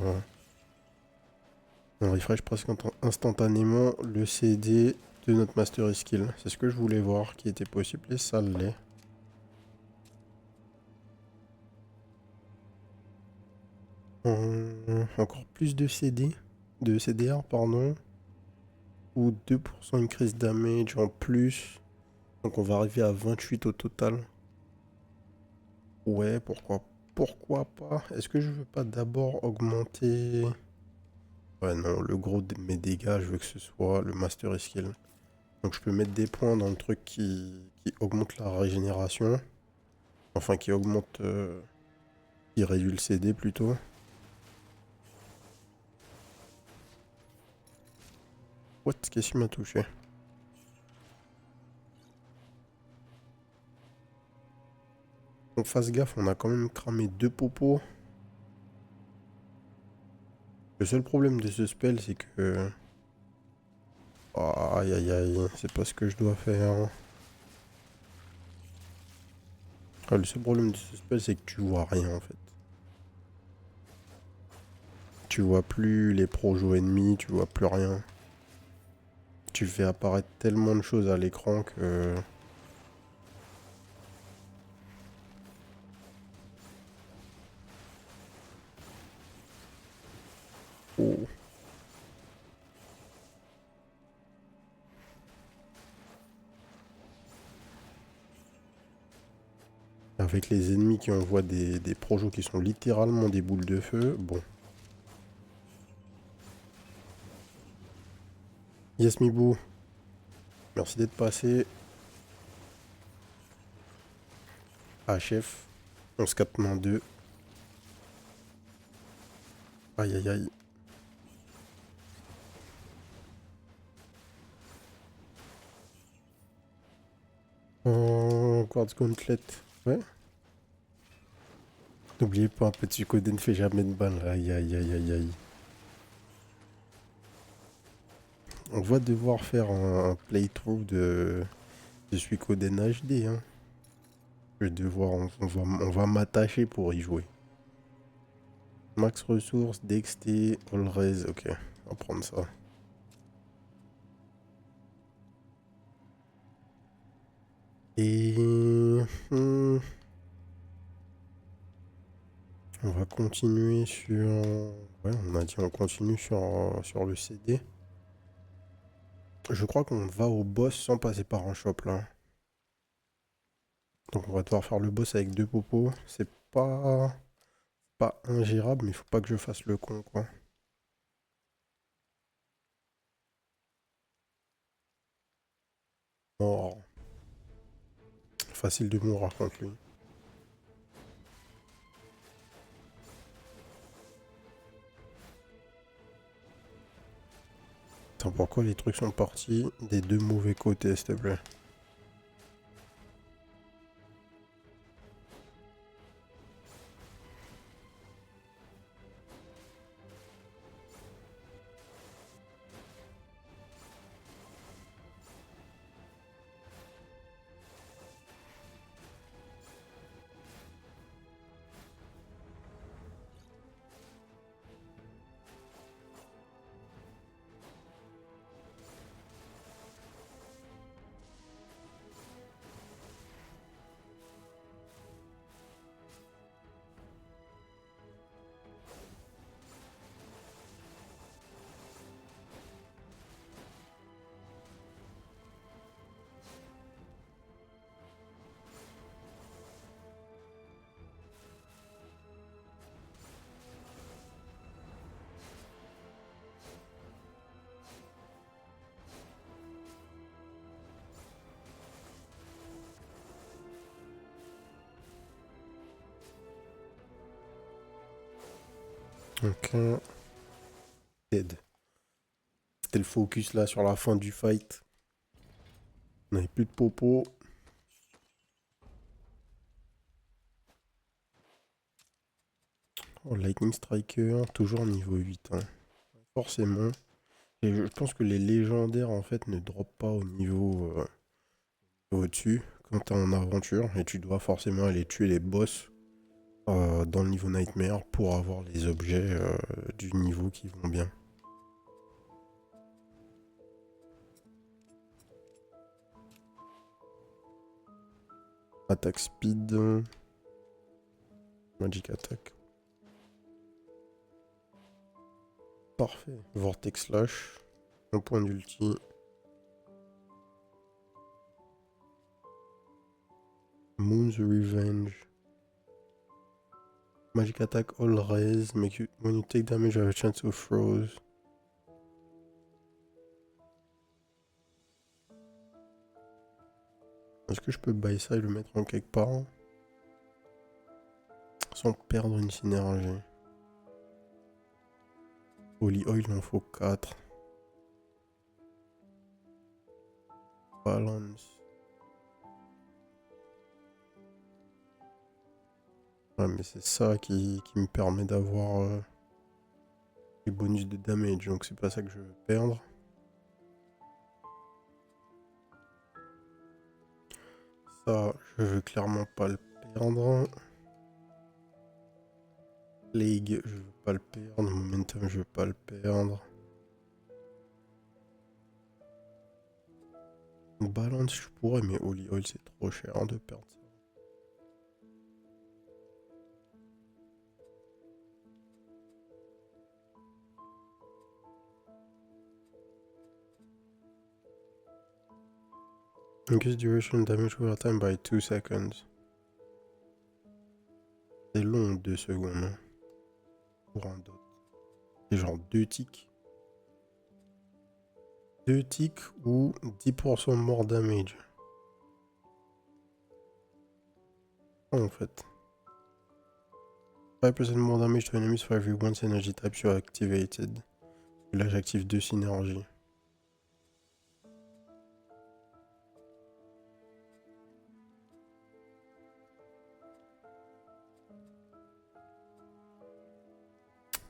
On refresh presque instantanément le CD de notre Mastery Skill. C'est ce que je voulais voir qui était possible et ça l'est. Encore plus de CD, de CDR, pardon. Ou 2% increase damage en plus. Donc on va arriver à 28 au total. Ouais, pourquoi pas? Est-ce que je veux pas d'abord augmenter... Ouais, non, le gros de mes dégâts, je veux que ce soit le Mastery Skill. Donc je peux mettre des points dans le truc qui augmente la régénération. Enfin, qui augmente... qui réduit le CD plutôt. What? Qu'est-ce qui m'a touché? On fasse gaffe, on a quand même cramé 2 popos. Le seul problème de ce spell, c'est que... Oh, aïe aïe aïe, c'est pas ce que je dois faire. Ah, le seul problème de ce spell, c'est que tu vois rien en fait. Tu vois plus les projos ennemis, tu vois plus rien. Tu fais apparaître tellement de choses à l'écran que... Oh. Avec les ennemis qui envoient des projos qui sont littéralement des boules de feu, bon. Yes Mibou, merci d'être passé. Ah chef, 11-4 main 2. Aïe aïe aïe. Oh, Quartz Gauntlet. Ouais. N'oubliez pas, petit codé ne fait jamais de balle. Aïe aïe aïe aïe aïe. On va devoir faire un playthrough de Suikoden HD. Hein. Je vais devoir, on va m'attacher pour y jouer. Max ressources, DXT, all raise. Ok, on va prendre ça. Et on va continuer sur... Ouais, on a dit on continue sur le CD. Je crois qu'on va au boss sans passer par un shop là. Donc on va devoir faire le boss avec 2 popos. C'est pas ingérable, mais il faut pas que je fasse le con quoi. Oh, facile de mourir contre lui. Attends, pourquoi les trucs sont partis des deux mauvais côtés, s'il te plaît? Ok. Dead. C'était le focus là sur la fin du fight. On n'avait plus de popo. Oh, Lightning Striker, toujours niveau 8. Hein. Forcément. Et je pense que les légendaires en fait ne droppent pas au niveau au-dessus quand t'es en aventure et tu dois forcément aller tuer les boss dans le niveau Nightmare pour avoir les objets du niveau qui vont bien. Attack speed. Magic attack. Parfait. Vortex slash. Un point d'ulti. Moon's Revenge. Magic attack all raise. Make you, when you take damage, you have a chance to froze. Est-ce que je peux buy ça et le mettre en quelque part sans perdre une synergie? Holy Oil, il en faut 4. Balance. Ouais, mais c'est ça qui me permet d'avoir les bonus de damage, donc c'est pas ça que je veux perdre. Ça, je veux clairement pas le perdre. Plague, je veux pas le perdre. Momentum, je veux pas le perdre. Balance, je pourrais, mais Holy Oil, c'est trop cher de perdre ça. Increase duration damage over time by 2 seconds. C'est long, 2 secondes. Hein, pour un dot. C'est genre 2 ticks. 2 ticks ou 10% more damage. En fait. 5% more damage to enemies for every one synergy type you activated. Là, j'active 2 synergies.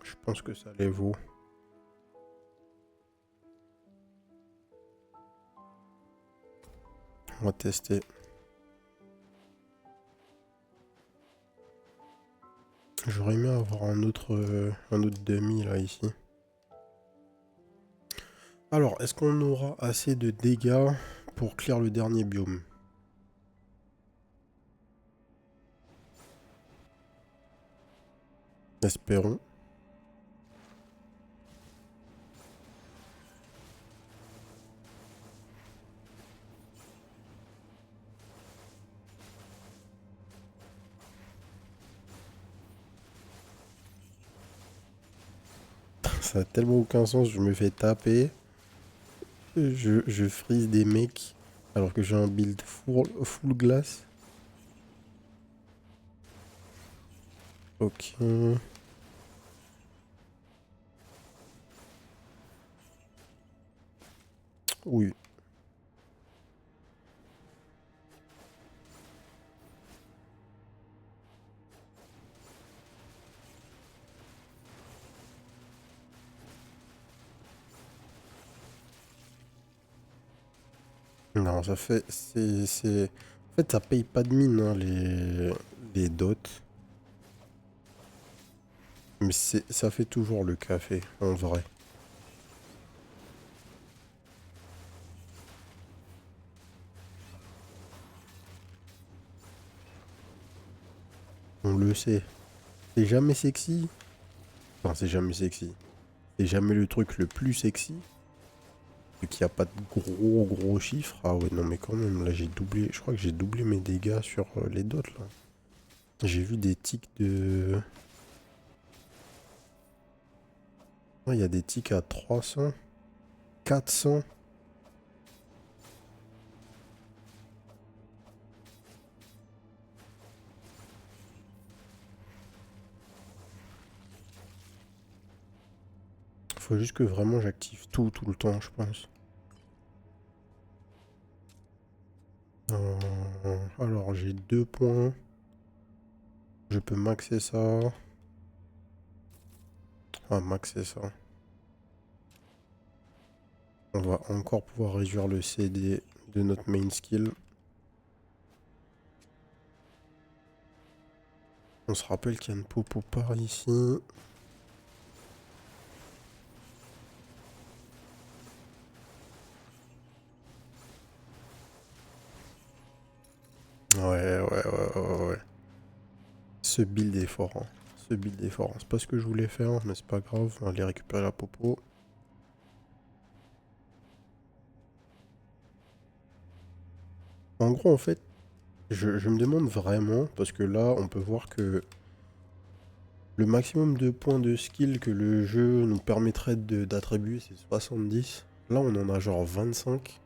Je pense que ça les vaut. On va tester. J'aurais aimé avoir un autre demi là ici. Alors, est-ce qu'on aura assez de dégâts pour clear le dernier biome? Espérons. Ça a tellement aucun sens, je me fais taper. Je freeze des mecs alors que j'ai un build full glace. Ok. Oui. Non, ça fait... c'est... En fait, ça paye pas de mine, hein, les dots. Mais ça fait toujours le café, en vrai. On le sait. C'est jamais sexy. Enfin, c'est jamais sexy. C'est jamais le truc le plus sexy. Vu qu'il n'y a pas de gros chiffres. Ah ouais, non, mais quand même, là, j'ai doublé... Je crois que j'ai doublé mes dégâts sur les dots, là. J'ai vu des tics de... Ouais, il y a des tics à 300, 400. Faut juste que vraiment j'active tout le temps, je pense. Alors, j'ai 2 points. Je peux maxer ça. Ah, maxer ça. On va encore pouvoir réduire le CD de notre main skill. On se rappelle qu'il y a une popo par ici. Ouais. Ce build est fort, hein. Ce build est fort. C'est pas ce que je voulais faire, mais c'est pas grave. On va aller récupérer la popo. En gros, en fait, je me demande vraiment, parce que là, on peut voir que le maximum de points de skill que le jeu nous permettrait d'attribuer, c'est 70. Là, on en a genre 25.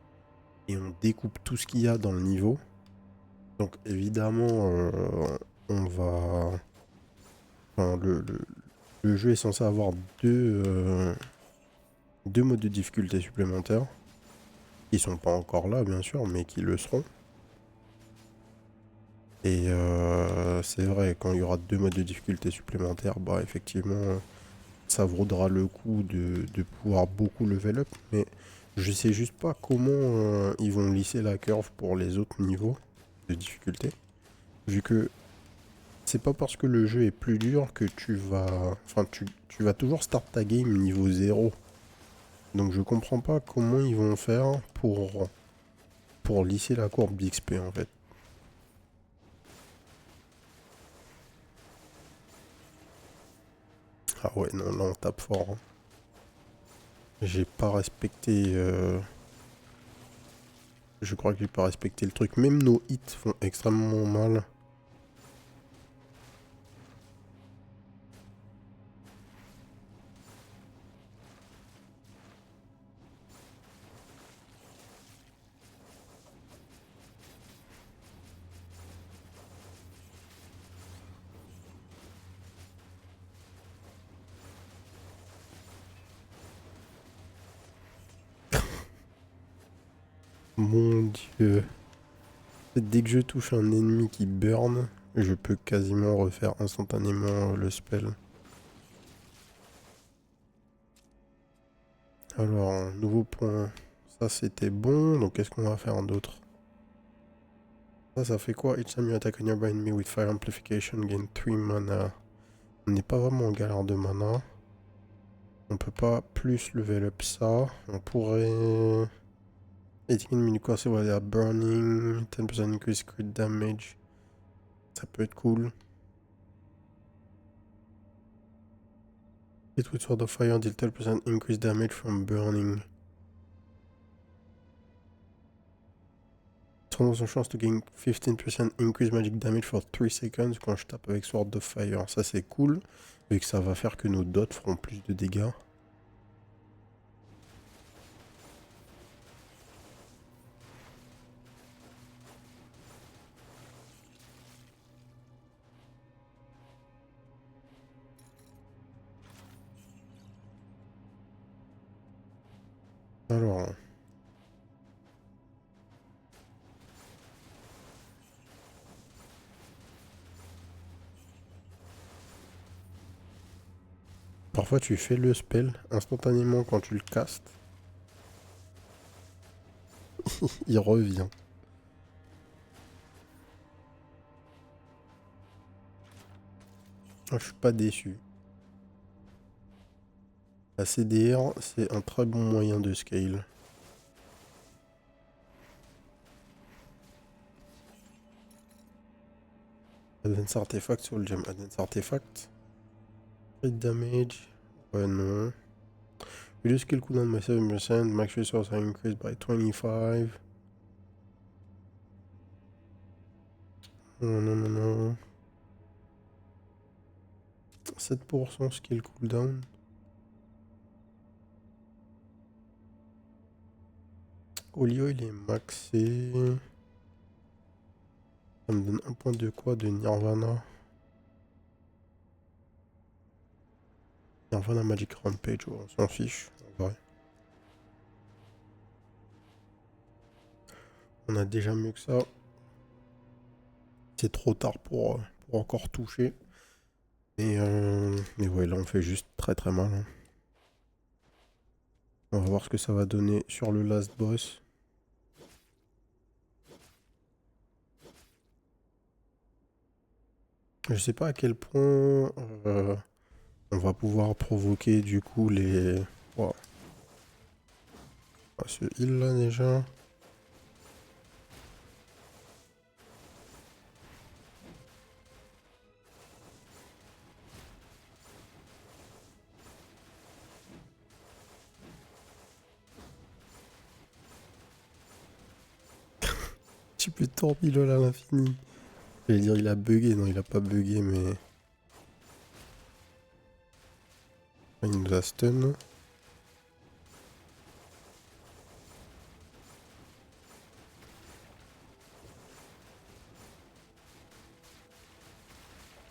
Et on découpe tout ce qu'il y a dans le niveau. Donc, évidemment, on va... Enfin, le jeu est censé avoir deux modes de difficulté supplémentaires. Qui sont pas encore là, bien sûr, mais qui le seront. Et c'est vrai, quand il y aura 2 modes de difficulté supplémentaires, bah effectivement, ça vaudra le coup de pouvoir beaucoup level up. Mais je sais juste pas comment ils vont lisser la curve pour les autres niveaux de difficulté. Vu que c'est pas parce que le jeu est plus dur que tu vas... Enfin, tu vas toujours start ta game niveau 0. Donc je comprends pas comment ils vont faire pour lisser la courbe d'XP en fait. Ah ouais, non, là on tape fort, hein. J'ai pas respecté... Je crois que j'ai pas respecté le truc. Même nos hits font extrêmement mal. Mon dieu. Dès que je touche un ennemi qui burn, je peux quasiment refaire instantanément le spell. Alors, un nouveau point. Ça, c'était bon. Donc, qu'est-ce qu'on va faire d'autre? Ça fait quoi? Each time you attack a nearby enemy with fire amplification, gain 3 mana. On n'est pas vraiment en galère de mana. On peut pas plus level up ça. On pourrait... 18 enemy cost while they are burning. 10% increase crit damage. Ça peut être cool. Hit with sword of fire deal 10% increase damage from burning. Son chance to gain 15% increase magic damage for 3 seconds quand je tape avec sword of fire. Ça c'est cool. Vu que ça va faire que nos dots feront plus de dégâts. Alors, Parfois tu fais le spell, instantanément quand tu le castes, il revient. Je suis pas déçu. La CDR, c'est un très bon moyen de scale. Advance Artifact sur le gem. Advance Artifact. Crit damage. Ouais, non. Reduce skill cooldown by 7%. Max resource are increased by 25. Non, non, non, non. 7% skill cooldown. Olio, il est maxé. Ça me donne un point de quoi de Nirvana? Nirvana Magic Rampage, on s'en fiche, en vrai. On a déjà mieux que ça. C'est trop tard pour encore toucher. Mais ouais, là on fait juste très très mal. Hein. On va voir ce que ça va donner sur le last boss. Je sais pas à quel point on va pouvoir provoquer du coup les... Wow. Ah, ce heal là déjà. Tu peux torpilol à l'infini. J'allais dire il a bugué, non il a pas bugué mais... Il nous a stun.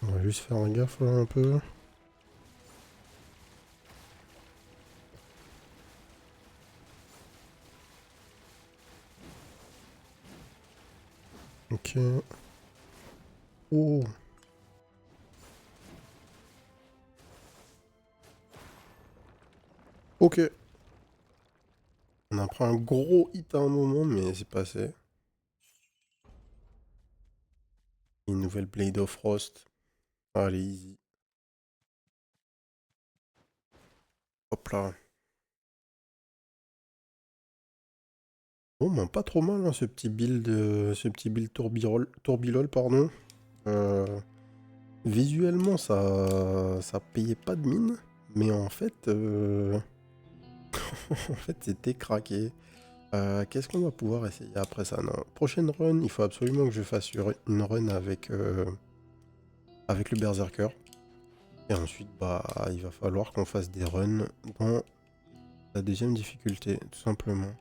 On va juste faire un gaffe là un peu. Ok. Oh. Ok. On a pris un gros hit à un moment mais c'est passé. Une nouvelle Blade of Frost. Allez, easy. Hop là. Bon, ben, pas trop mal, hein, ce petit build Tourbilol, pardon. Euh, Visuellement, ça payait pas de mine, mais en fait, en fait, c'était craqué. Qu'est-ce qu'on va pouvoir essayer après ça? Non. Prochaine run, il faut absolument que je fasse une run avec, avec le Berserker. Et ensuite, bah, il va falloir qu'on fasse des runs dans la deuxième difficulté, tout simplement.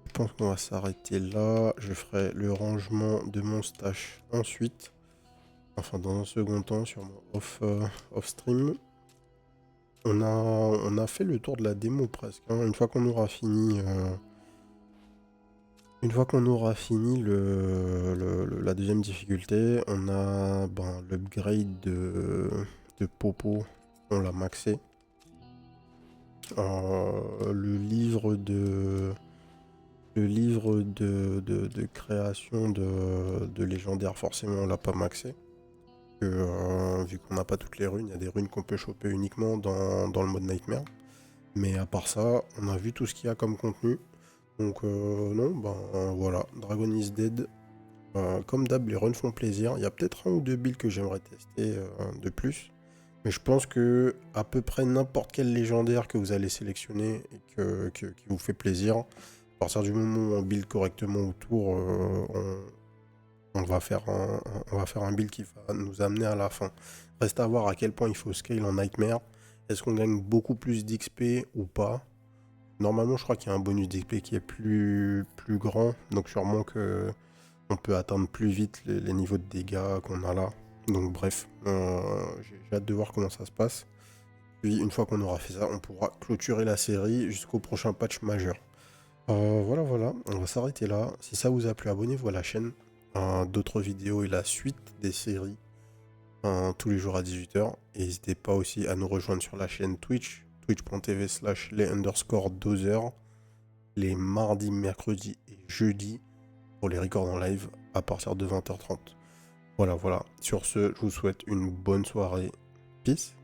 Je pense qu'on va s'arrêter là. Je ferai le rangement de mon stash ensuite. Enfin, dans un second temps, sur mon off stream. On a fait le tour de la démo presque. Hein. Une fois qu'on aura fini... une fois qu'on aura fini la deuxième difficulté, on a ben, l'upgrade de Popo. On l'a maxé. Le livre de... Le livre de création de légendaire, forcément, on l'a pas maxé. Vu qu'on n'a pas toutes les runes, il y a des runes qu'on peut choper uniquement dans le mode Nightmare. Mais à part ça, on a vu tout ce qu'il y a comme contenu. Donc non, ben voilà, Dragon is Dead. Comme d'hab, les runs font plaisir. Il y a peut-être un ou deux builds que j'aimerais tester de plus. Mais je pense que à peu près n'importe quel légendaire que vous allez sélectionner et qui vous fait plaisir, à partir du moment où on build correctement autour, on va faire un build qui va nous amener à la fin. Reste à voir à quel point il faut scale en Nightmare. Est-ce qu'on gagne beaucoup plus d'XP ou pas? Normalement, je crois qu'il y a un bonus d'XP qui est plus grand. Donc sûrement que on peut atteindre plus vite les niveaux de dégâts qu'on a là. Donc bref, j'ai hâte de voir comment ça se passe. Puis une fois qu'on aura fait ça, on pourra clôturer la série jusqu'au prochain patch majeur. Voilà, voilà, on va s'arrêter là. Si ça vous a plu, abonnez-vous à la chaîne. D'autres vidéos et la suite des séries tous les jours à 18h. Et n'hésitez pas aussi à nous rejoindre sur la chaîne Twitch, twitch.tv/les_dozers, les mardis, mercredis et jeudis pour les records en live à partir de 20h30. Voilà. Sur ce, je vous souhaite une bonne soirée. Peace.